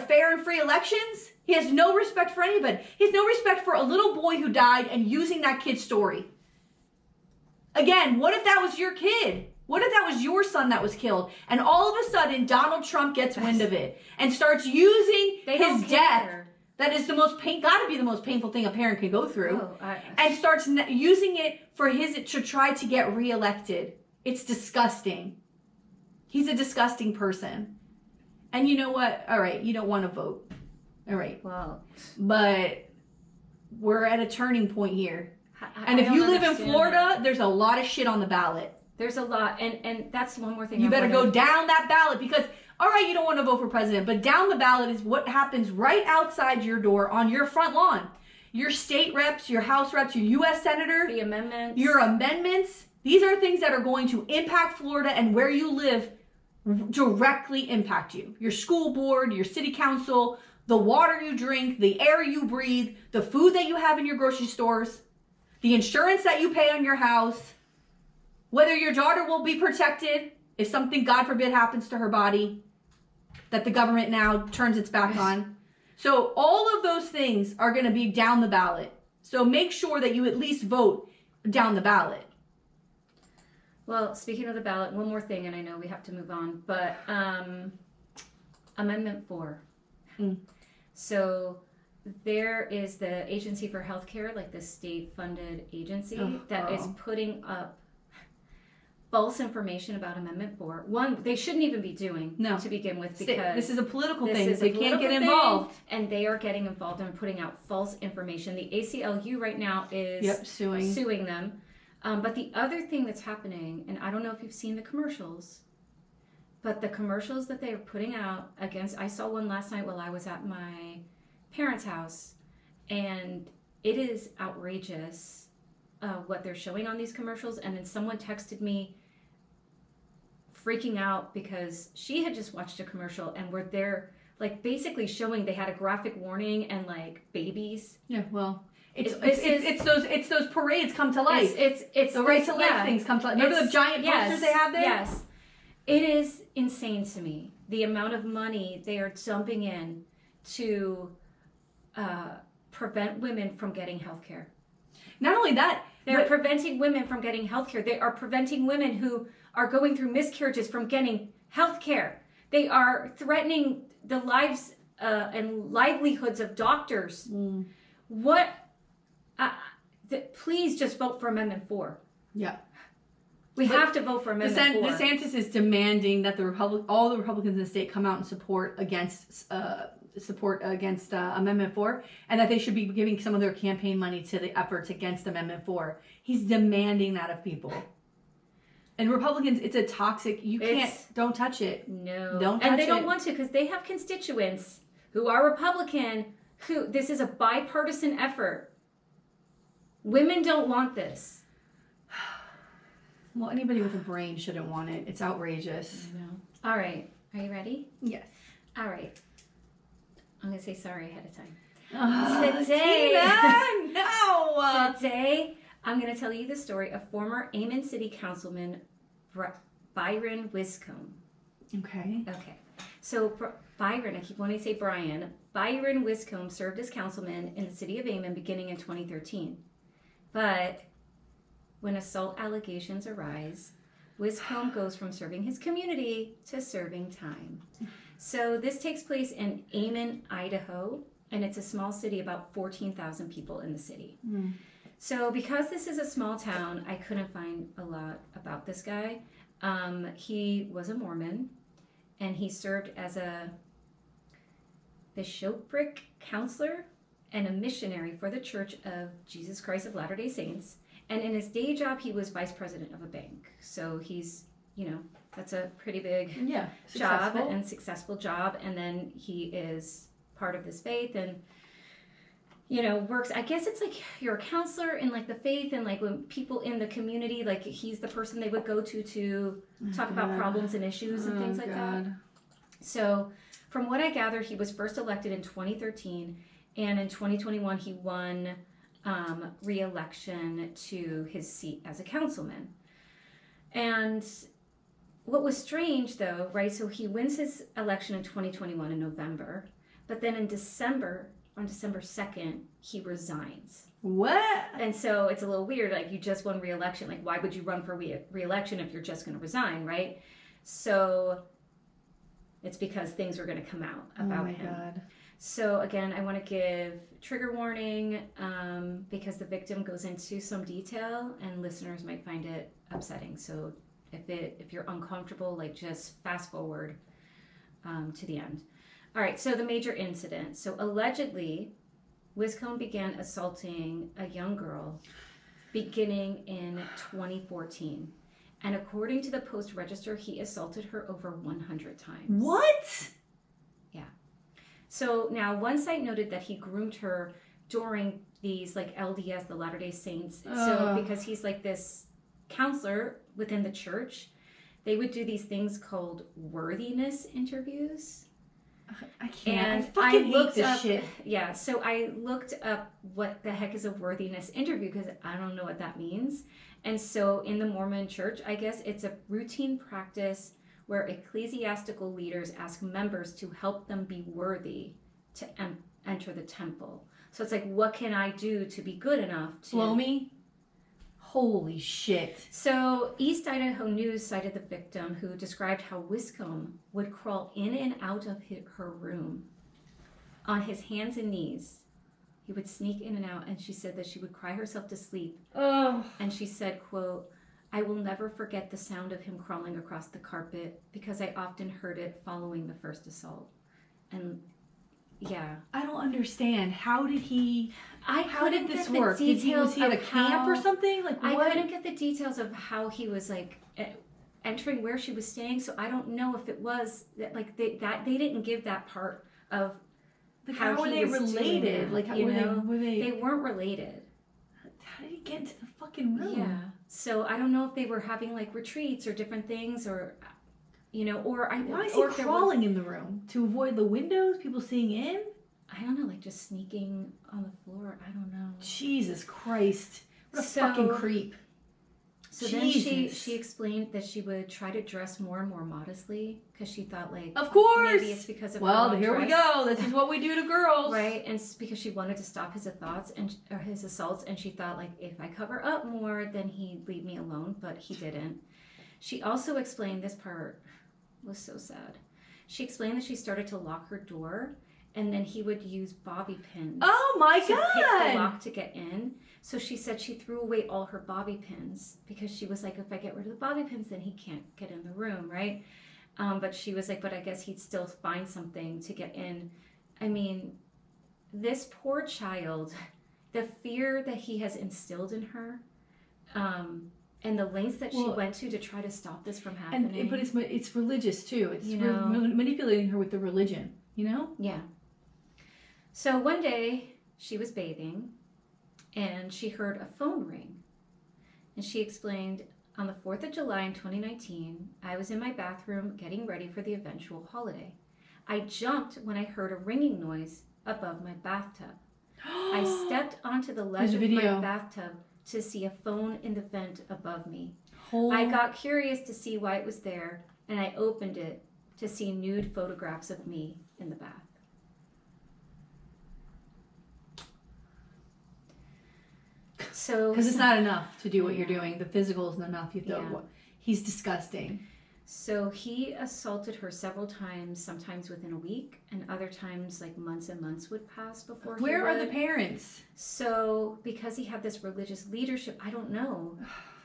fair and free elections. He has no respect for anybody. He has no respect for a little boy who died and using that kid's story. Again, what if that was your kid? What if that was your son that was killed? And all of a sudden, Donald Trump gets wind of it and starts using his death. That is gotta be the most painful thing a parent can go through. And starts using it to try to get reelected. It's disgusting. He's a disgusting person. And you know what? All right, you don't want to vote. All right. Well, but we're at a turning point here. And if you live in Florida, there's a lot of shit on the ballot. There's a lot. And that's one more thing. You better go down that ballot because... All right, you don't want to vote for president, but down the ballot is what happens right outside your door on your front lawn. Your state reps, your House reps, your U.S. senator. The amendments. Your amendments. These are things that are going to impact Florida and where you live directly impact you. Your school board, your city council, the water you drink, the air you breathe, the food that you have in your grocery stores, the insurance that you pay on your house, whether your daughter will be protected if something, God forbid, happens to her body that the government now turns its back on. So all of those things are going to be down the ballot. So make sure that you at least vote down the ballot. Well, speaking of the ballot, one more thing, and I know we have to move on, but Amendment 4. So there is the Agency for Healthcare, like the state-funded agency that is putting up false information about Amendment 4. One, they shouldn't even be doing to begin with because this is a political thing. They can't get involved. And they are getting involved and putting out false information. The ACLU right now is suing them. But the other thing that's happening, and I don't know if you've seen the commercials, but the commercials that they are putting out against, I saw one last night while I was at my parents' house, and it is outrageous what they're showing on these commercials. And then someone texted me freaking out because she had just watched a commercial and were there like basically showing they had a graphic warning and like babies. Yeah, well, it's those parades come to life. It's the right to life things come to life. Remember the giant posters they had there? Yes. It is insane to me the amount of money they are dumping in to prevent women from getting health care. Not only that, they're preventing women from getting health care. They are preventing women who are going through miscarriages from getting health care. They are threatening the lives and livelihoods of doctors. What? Please just vote for Amendment 4. Yeah. We have to vote for Amendment 4. DeSantis is demanding that all the Republicans in the state come out and support against Amendment 4, and that they should be giving some of their campaign money to the efforts against Amendment 4. He's demanding that of people. And Republicans, it's a toxic, don't touch it. No. Don't touch it. And they don't want to because they have constituents who are Republican, this is a bipartisan effort. Women don't want this. Well, anybody with a brain shouldn't want it. It's outrageous. I know. All right. Are you ready? Yes. All right. I'm going to say sorry ahead of time. Today, no. Today, I'm going to tell you the story of former Ammon City Councilman Byron Wiscombe. Okay. Okay. So Byron, I keep wanting to say Brian. Byron Wiscombe served as councilman in the city of Ammon beginning in 2013. But when assault allegations arise, Wiscombe goes from serving his community to serving time. So this takes place in Ammon, Idaho, and it's a small city, about 14,000 people in the city. Mm. So because this is a small town, I couldn't find a lot about this guy. He was a Mormon, and he served as a bishopric counselor and a missionary for the Church of Jesus Christ of Latter-day Saints. And in his day job, he was vice president of a bank. So he's, that's a pretty big job and successful job. And then he is part of this faith and, works. I guess it's like you're a counselor in like the faith and like when people in the community, like he's the person they would go to talk about problems and issues and things like that. So from what I gather, he was first elected in 2013. And in 2021, he won re-election to his seat as a councilman. And what was strange though, right? So he wins his election in 2021 in November, but then in December, on December 2nd, he resigns. What? And so it's a little weird. Like you just won re-election. Like why would you run for re-election if you're just going to resign, right? So it's because things were going to come out about him. God. So again, I want to give trigger warning because the victim goes into some detail and listeners might find it upsetting. So if you're uncomfortable, like just fast forward to the end. All right, so the major incident. So allegedly, Wiscombe began assaulting a young girl beginning in 2014. And according to the Post-Register, he assaulted her over 100 times. What? Yeah. So now one site noted that he groomed her during these like LDS, the Latter-day Saints. So because he's like this counselor within the church, they would do these things called worthiness interviews. I can't. And I fucking looked hate this up, shit. Yeah, so I looked up what the heck is a worthiness interview because I don't know what that means. And so in the Mormon church, I guess it's a routine practice where ecclesiastical leaders ask members to help them be worthy to enter the temple. So it's like, what can I do to be good enough to... Blow me? Holy shit. So East Idaho News cited the victim who described how Wiscombe would crawl in and out of her room on his hands and knees. He would sneak in and out, and she said that she would cry herself to sleep. Oh. And she said, quote, "I will never forget the sound of him crawling across the carpet because I often heard it following the first assault." And yeah. I don't understand. How did he... How did this work? Was he at a camp or something? Like what? I couldn't get the details of how he was like entering where she was staying, so I don't know if it was that like they didn't give that part of like how were they related? Like were they weren't related. How did he get into the fucking room? Yeah. So I don't know if they were having like retreats or different things or or why is he crawling in the room? To avoid the windows, people seeing in? I don't know, like just sneaking on the floor. I don't know. Jesus Christ. What a fucking creep. So Jesus. Then she explained that she would try to dress more and more modestly because she thought like... Of course! Maybe it's because of her here dress. We go. This is what we do to girls. Right, and it's because she wanted to stop his assaults and she thought like if I cover up more then he'd leave me alone, but he didn't. She also explained, this part was so sad. She explained that she started to lock her door and then he would use bobby pins. Oh my God! To pick the lock to get in. So she said she threw away all her bobby pins because she was like, if I get rid of the bobby pins, then he can't get in the room, right? But she was like, but I guess he'd still find something to get in. I mean, this poor child, the fear that he has instilled in her, and the lengths that she went to try to stop this from happening. But it's religious too. It's manipulating her with the religion, Yeah. So one day she was bathing and she heard a phone ring. And she explained, on the 4th of July in 2019, I was in my bathroom getting ready for the eventual holiday. I jumped when I heard a ringing noise above my bathtub. I stepped onto the ledge of my bathtub to see a phone in the vent above me. I got curious to see why it was there, and I opened it to see nude photographs of me in the bath. So, because it's not enough to do what you're doing. The physical isn't enough. He's disgusting. So he assaulted her several times, sometimes within a week, and other times like months and months would pass before. Where are the parents? So because he had this religious leadership, I don't know.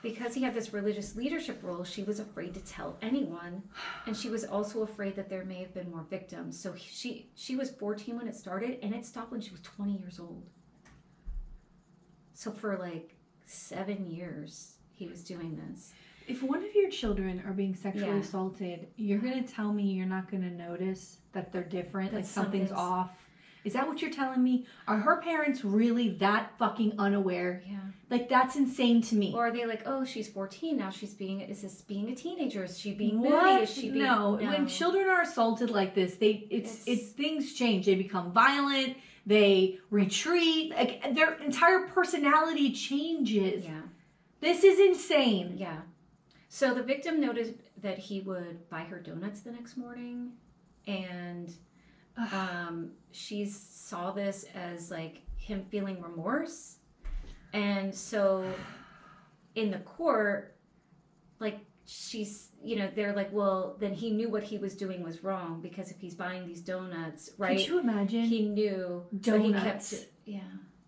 Because he had this religious leadership role, she was afraid to tell anyone, and she was also afraid that there may have been more victims. So she was 14 when it started, and it stopped when she was 20 years old. So for like 7 years, he was doing this. If one of your children are being sexually assaulted, you're going to tell me you're not going to notice that they're different, like something's off. Is that what you're telling me? Are her parents really that fucking unaware? Yeah. Like, that's insane to me. Or are they like, oh, she's 14, now is this being a teenager? Is she being moody? Is she being... No. When children are assaulted like this, it's things change. They become violent. They retreat. Like, their entire personality changes. Yeah. This is insane. Yeah. So the victim noted that he would buy her donuts the next morning, and she saw this as like him feeling remorse. And so in the court, like they're like, well, then he knew what he was doing was wrong, because if he's buying these donuts, right? Could you imagine? He knew. Donuts. But he kept it. Yeah.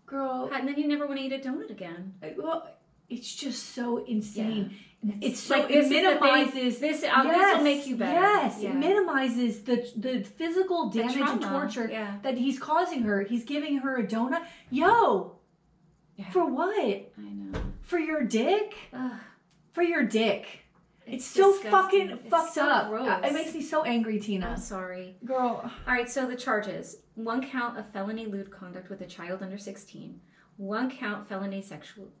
Girl. And then you never want to eat a donut again. Well, it's just so insane. Yeah. It's so like, it minimizes this will make you better. Yes, it minimizes the physical damage and torture that he's causing her. He's giving her a donut. For what? I know. For your dick? For your dick. It's so disgusting. Fucking fucked so up. Gross. It makes me so angry, Tina. I'm sorry. Girl. All right, so the charges. 1 count of felony lewd conduct with a child under 16. 1 count felony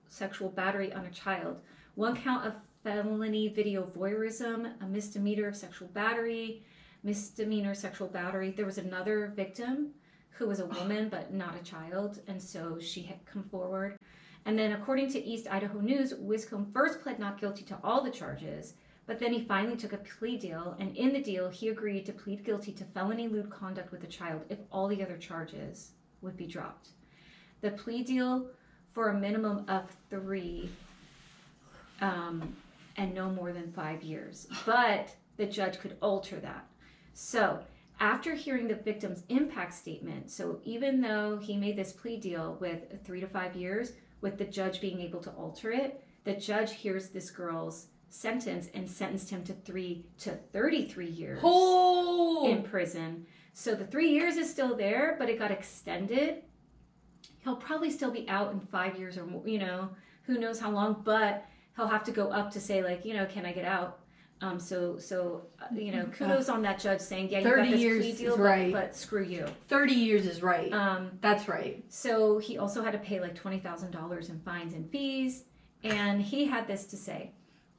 sexual battery on a child. 1 count of felony video voyeurism, a misdemeanor of sexual battery, misdemeanor sexual battery. There was another victim who was a woman but not a child, and so she had come forward. And then according to East Idaho News, Wiscombe first pled not guilty to all the charges, but then he finally took a plea deal, and in the deal he agreed to plead guilty to felony lewd conduct with a child if all the other charges would be dropped. The plea deal for a minimum of 3 and no more than 5 years. But the judge could alter that. So after hearing the victim's impact statement, so even though he made this plea deal with 3 to 5 years, with the judge being able to alter it, the judge hears this girl's sentence and sentenced him to 3 to 33 years in prison. So the 3 years is still there, but it got extended. He'll probably still be out in 5 years or more, who knows how long, but he'll have to go up to say, like, can I get out? Kudos on that judge saying, yeah, you got this plea deal, but screw you. 30 years is right. That's right. So he also had to pay like $20,000 in fines and fees, and he had this to say: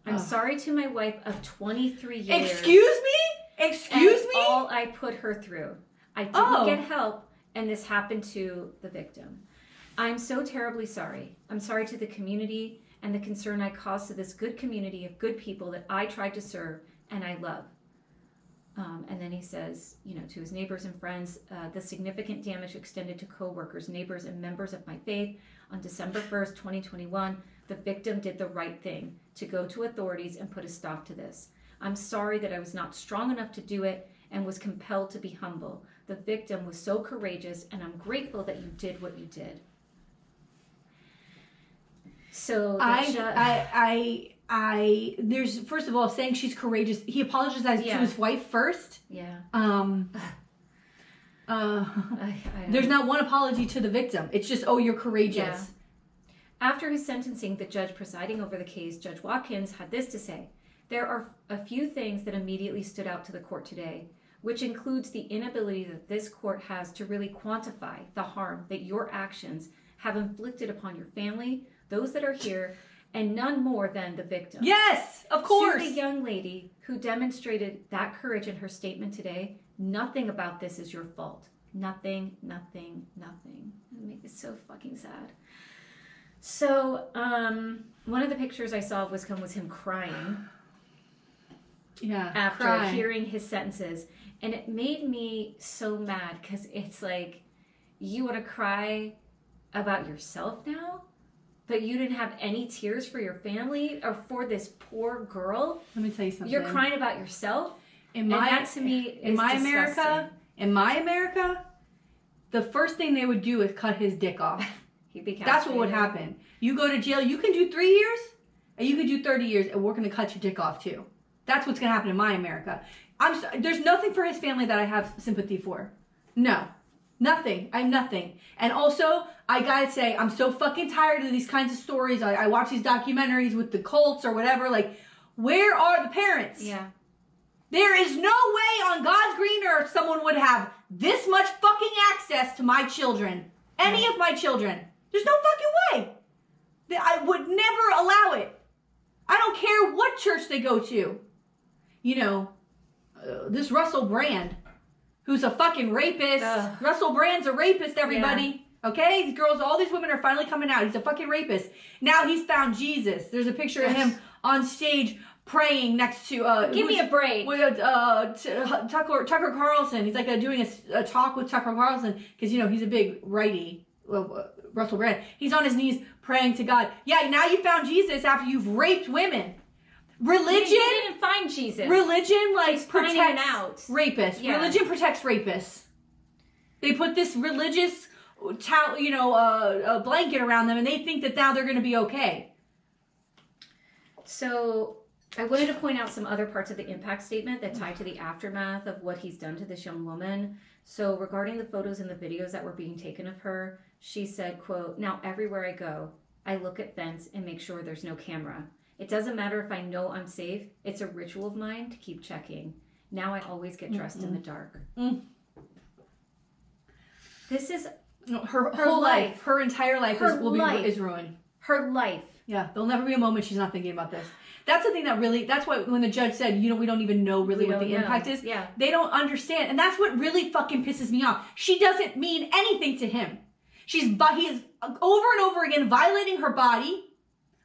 I'm sorry to my wife of 23 years. Excuse me? All I put her through. I didn't get help, and this happened to the victim. I'm so terribly sorry. I'm sorry to the community and the concern I caused to this good community of good people that I tried to serve and I love. And then he says, to his neighbors and friends, the significant damage extended to co-workers, neighbors, and members of my faith. On December 1st, 2021, the victim did the right thing to go to authorities and put a stop to this. I'm sorry that I was not strong enough to do it and was compelled to be humble. The victim was so courageous, and I'm grateful that you did what you did. So there's, first of all, saying she's courageous. He apologized to his wife first. Yeah. There's not one apology to the victim. It's just, you're courageous. Yeah. After his sentencing, the judge presiding over the case, Judge Watkins, had this to say: there are a few things that immediately stood out to the court today, which includes the inability that this court has to really quantify the harm that your actions have inflicted upon your family, those that are here, and none more than the victim. Yes, of course. To the young lady who demonstrated that courage in her statement today, nothing about this is your fault. Nothing, nothing, nothing. It makes me so fucking sad. So, one of the pictures I saw of Wiscombe was him crying. Yeah. After hearing his sentences. And it made me so mad because it's like, you want to cry about yourself now? But you didn't have any tears for your family or for this poor girl? Let me tell you something. You're crying about yourself? In my America, the first thing they would do is cut his dick off. That's what would happen. You go to jail, you can do 3 years, and you can do 30 years, and we're going to cut your dick off too. That's what's going to happen in my America. There's nothing for his family that I have sympathy for. No. Nothing. I'm nothing. And also, I gotta say, I'm so fucking tired of these kinds of stories. I watch these documentaries with the cults or whatever. Like, where are the parents? Yeah. There is no way on God's green earth someone would have this much fucking access to my children. Any of my children. There's no fucking way. I would never allow it. I don't care what church they go to. You know, this Russell Brand, who's a fucking rapist. Russell Brand's a rapist, everybody. Yeah. Okay? These girls, all these women are finally coming out. He's a fucking rapist. Now he's found Jesus. There's a picture of him on stage praying next to... Give me a break. With Tucker Carlson. He's like doing a talk with Tucker Carlson because, you know, he's a big righty, Russell Brand. He's on his knees praying to God. Yeah, now you found Jesus after you've raped women. Religion... You didn't find Jesus. Religion, like, protects rapists. Yeah. Religion protects rapists. They put this religious, blanket around them, and they think that now they're going to be okay. So, I wanted to point out some other parts of the impact statement that tie to the aftermath of what he's done to this young woman. So, regarding the photos and the videos that were being taken of her, she said, quote, "Now everywhere I go, I look at fence and make sure there's no camera. It doesn't matter if I know I'm safe. It's a ritual of mine to keep checking. Now I always get dressed in the dark." This is her whole life. Her entire life is ruined. Her life. Yeah, there'll never be a moment she's not thinking about this. That's the thing that's why when the judge said, we don't even know really what the impact is. Yeah. They don't understand. And that's what really fucking pisses me off. She doesn't mean anything to him. He is over and over again violating her body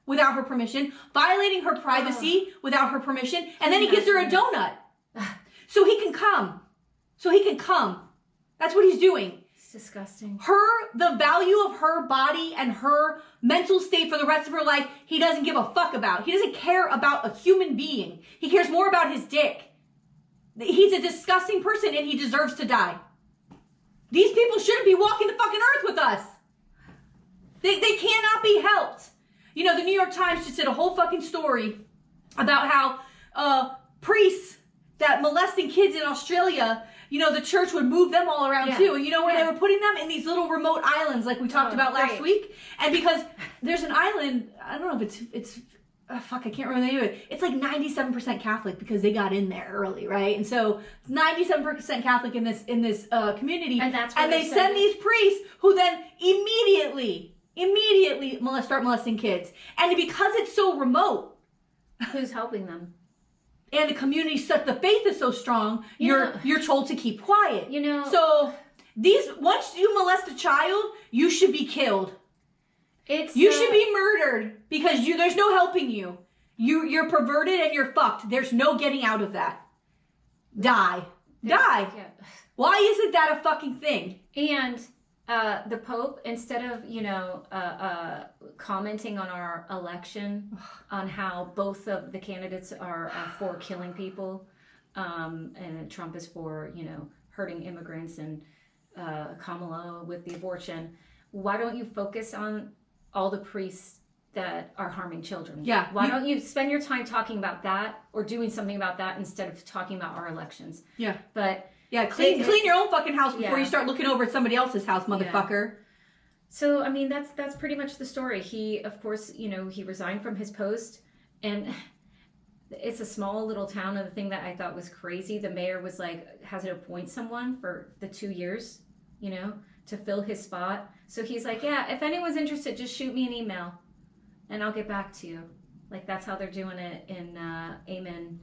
without her permission, violating her privacy without her permission, and then he gives her a donut. So he can come. That's what he's doing. It's disgusting. The value of her body and her mental state for the rest of her life, he doesn't give a fuck about. He doesn't care about a human being. He cares more about his dick. He's a disgusting person and he deserves to die. These people shouldn't be walking the fucking earth with us. They cannot be helped. The New York Times just did a whole fucking story about how priests that molesting kids in Australia, the church would move them all around too. And where they were putting them? In these little remote islands like we talked about last week. And because there's an island, I don't know if it's I can't remember the name of it. It's like 97% Catholic because they got in there early, right? And so 97% Catholic in this community. And they send these priests who then immediately start molesting kids. And because it's so remote, who's helping them? And the community, the faith is so strong, you're told to keep quiet. So once you molest a child, you should be killed. You should be murdered because there's no helping you. You're perverted and you're fucked. There's no getting out of that. Die. Yeah. Why isn't that a fucking thing? And the Pope, instead of commenting on our election, on how both of the candidates are for killing people, and Trump is for hurting immigrants, and Kamala with the abortion, why don't you focus on all the priests that are harming children? Yeah. Why don't you spend your time talking about that or doing something about that instead of talking about our elections? Yeah. But yeah, clean your own fucking house before you start looking over at somebody else's house, motherfucker. Yeah. So, I mean, that's pretty much the story. He, of course, he resigned from his post, and it's a small little town. And the thing that I thought was crazy, the mayor was like, has to appoint someone for the 2 years, to fill his spot. So he's like, yeah, if anyone's interested, just shoot me an email. and I'll get back to you. Like, that's how they're doing it in Ammon.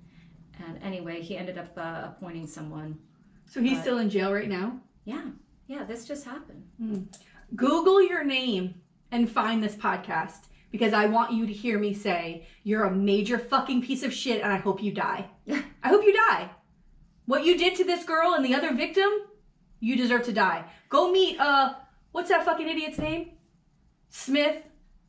And anyway, he ended up appointing someone. So he's still in jail right now? Yeah, this just happened. Google your name and find this podcast, because I want you to hear me say, you're a major fucking piece of shit, and I hope you die. I hope you die. What you did to this girl and the other victim, you deserve to die. Go meet, what's that fucking idiot's name? Smith.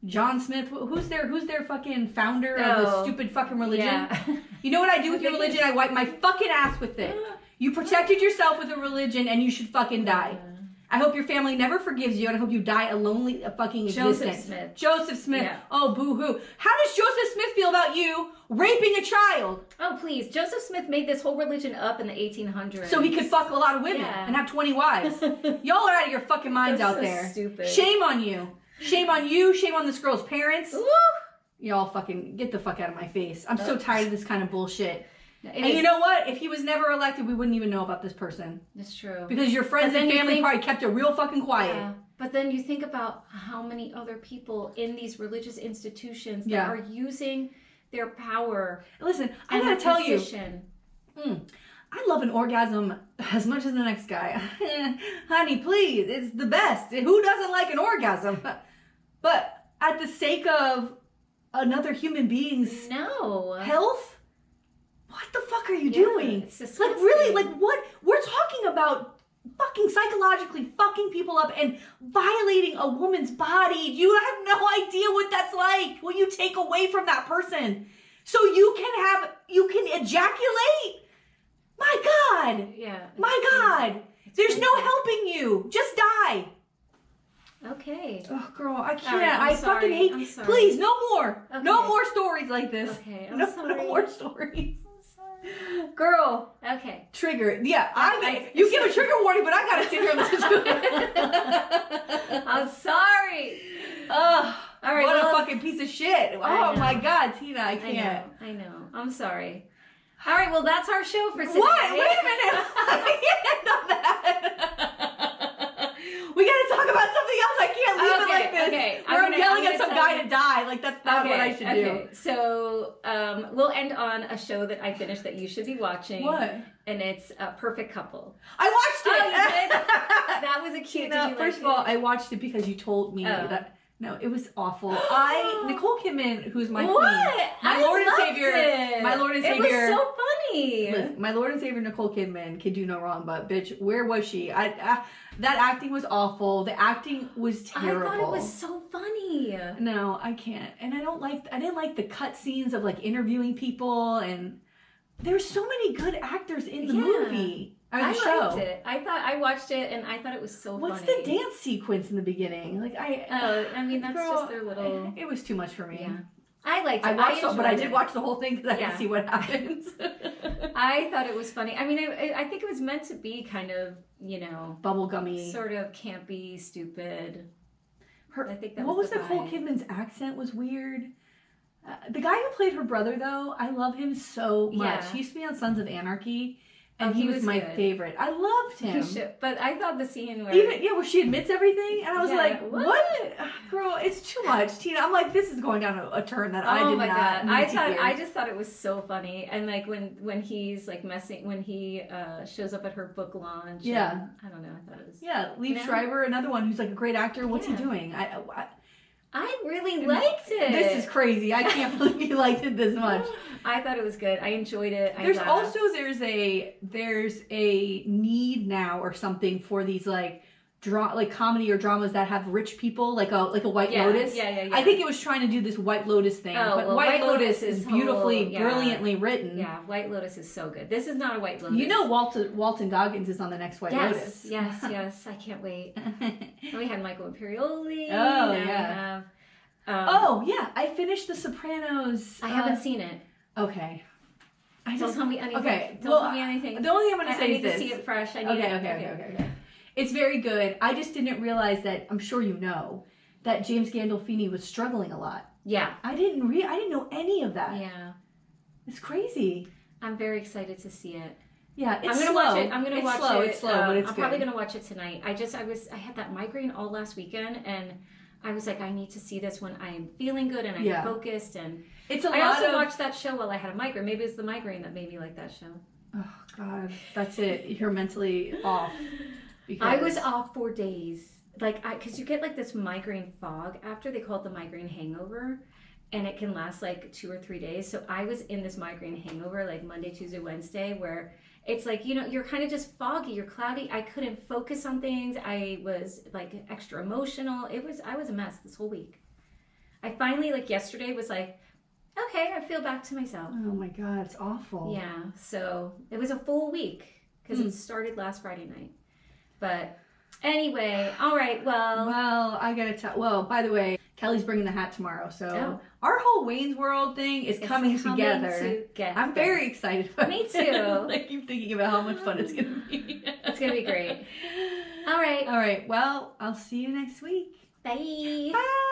John Smith. Who's their fucking founder of the stupid fucking religion? Yeah. You know what I do with your religion? I wipe my fucking ass with it. You protected yourself with a religion, and you should fucking die. I hope your family never forgives you, and I hope you die a lonely fucking existence. Joseph Smith. Yeah. Oh, boo-hoo. How does Joseph Smith feel about you raping a child? Oh, please. Joseph Smith made this whole religion up in the 1800s. So he could fuck a lot of women and have 20 wives. Y'all are out of your fucking minds out there. Stupid. Shame on you. Shame on you. Shame on this girl's parents. Ooh. Y'all fucking get the fuck out of my face. I'm so tired of this kind of bullshit. You know what? If he was never elected, we wouldn't even know about this person. That's true. Because your friends and family probably kept it real fucking quiet. Yeah. But then you think about how many other people in these religious institutions that are using their power. Listen, I gotta tell you, I love an orgasm as much as the next guy. Honey, please, it's the best. Who doesn't like an orgasm? But at the sake of another human being's health? What the fuck are you doing? It's disgusting. Like, really? Like, what? We're talking about fucking psychologically fucking people up and violating a woman's body. You have no idea what that's like. What you take away from that person. So you can ejaculate? My God. Yeah. My God. There's no helping you. Just die. Okay. Oh, girl, I can't. Right, I fucking hate. I'm sorry. Please, no more. Okay. No more stories like this. Okay, I'm no, sorry. No more stories. Girl. Okay. Trigger. Yeah, you give a trigger warning, but I gotta sit here and listen to it. I'm sorry. Ugh. All right. What a fucking piece of shit. Oh my God, Tina, I can't. I know. I'm sorry. All right. Well, that's our show for today. What? Wait a minute. I can't end on that. We gotta talk about something else. I can't leave it like this. Okay. Where I'm yelling at some guy to die. Like, that's not what I should do. So we'll end on a show that I finished that you should be watching. What? And it's A Perfect Couple. I watched it. Oh, you did? That was a cute. First of all, I watched it because you told me that. No, it was awful. Nicole Kidman, who's my queen, my Lord and Savior. It was so funny. Listen, my Lord and Savior Nicole Kidman can do no wrong, but bitch, where was she? That acting was awful. The acting was terrible. I thought it was so funny. No, I can't. And I didn't like the cut scenes of like interviewing people, and there's so many good actors in the movie. I liked it. I watched it and I thought it was so funny. What's the dance sequence in the beginning? Like I mean that's just their little. It was too much for me. Yeah. I liked it. I did watch the whole thing because I could see what happens. I thought it was funny. I mean, I think it was meant to be kind of, bubblegummy, sort of campy, stupid. I think that what was Nicole Kidman's accent was weird. The guy who played her brother, though, I love him so much. He used to be on Sons of Anarchy. And he was my favorite. I loved him. But I thought the scene where... where she admits everything. And I was like, what? Girl, it's too much. Tina, I'm like, this is going down a turn that I did not need to hear. I just thought it was so funny. And like when he's like when he shows up at her book launch. Yeah. And, I don't know. I thought it was... Yeah, Liev Schreiber, another one who's like a great actor. What's he doing? I really liked it. This is crazy. I can't believe you liked it this much. I thought it was good. I enjoyed it. There's a need now or something for these like comedy or dramas that have rich people, like a White Lotus. Yeah. I think it was trying to do this White Lotus thing, but White Lotus is beautifully, brilliantly written. Yeah, White Lotus is so good. This is not a White Lotus. You know, Walton Goggins is on the next White Lotus. Yes. I can't wait. And we had Michael Imperioli. Oh yeah. I finished The Sopranos. I haven't seen it. Okay. Don't tell me anything. Okay. Don't tell me anything. The only thing I'm going to say is this. I need to see it fresh. Okay. It's very good. I just didn't realize that, I'm sure you know, that James Gandolfini was struggling a lot. Yeah. I didn't know any of that. Yeah. It's crazy. I'm very excited to see it. Yeah, I'm gonna watch it. I'm gonna watch it. It's slow, but it's I'm good. probably gonna watch it tonight. I had that migraine all last weekend, and I was like, I need to see this when I'm feeling good and I'm focused. And I also watched that show while I had a migraine. Maybe it's the migraine that made me like that show. Oh, God. That's it. You're mentally off. I was off for days. Like, because you get like this migraine fog after. They call it the migraine hangover. And it can last like 2 or 3 days. So I was in this migraine hangover like Monday, Tuesday, Wednesday, where it's like, you know, you're kind of just foggy, you're cloudy. I couldn't focus on things. I was like extra emotional. I was a mess this whole week. I finally, like yesterday, was like, okay, I feel back to myself. Oh my God, it's awful. Yeah, so it was a full week because it started last Friday night. But anyway, all right, well, I gotta tell. Well, by the way, Kelly's bringing the hat tomorrow, so our whole Wayne's World thing is coming together. I'm very excited about Me it. too. I keep thinking about how much fun it's gonna be. It's gonna be great. All right. Well, I'll see you next week. Bye. Bye.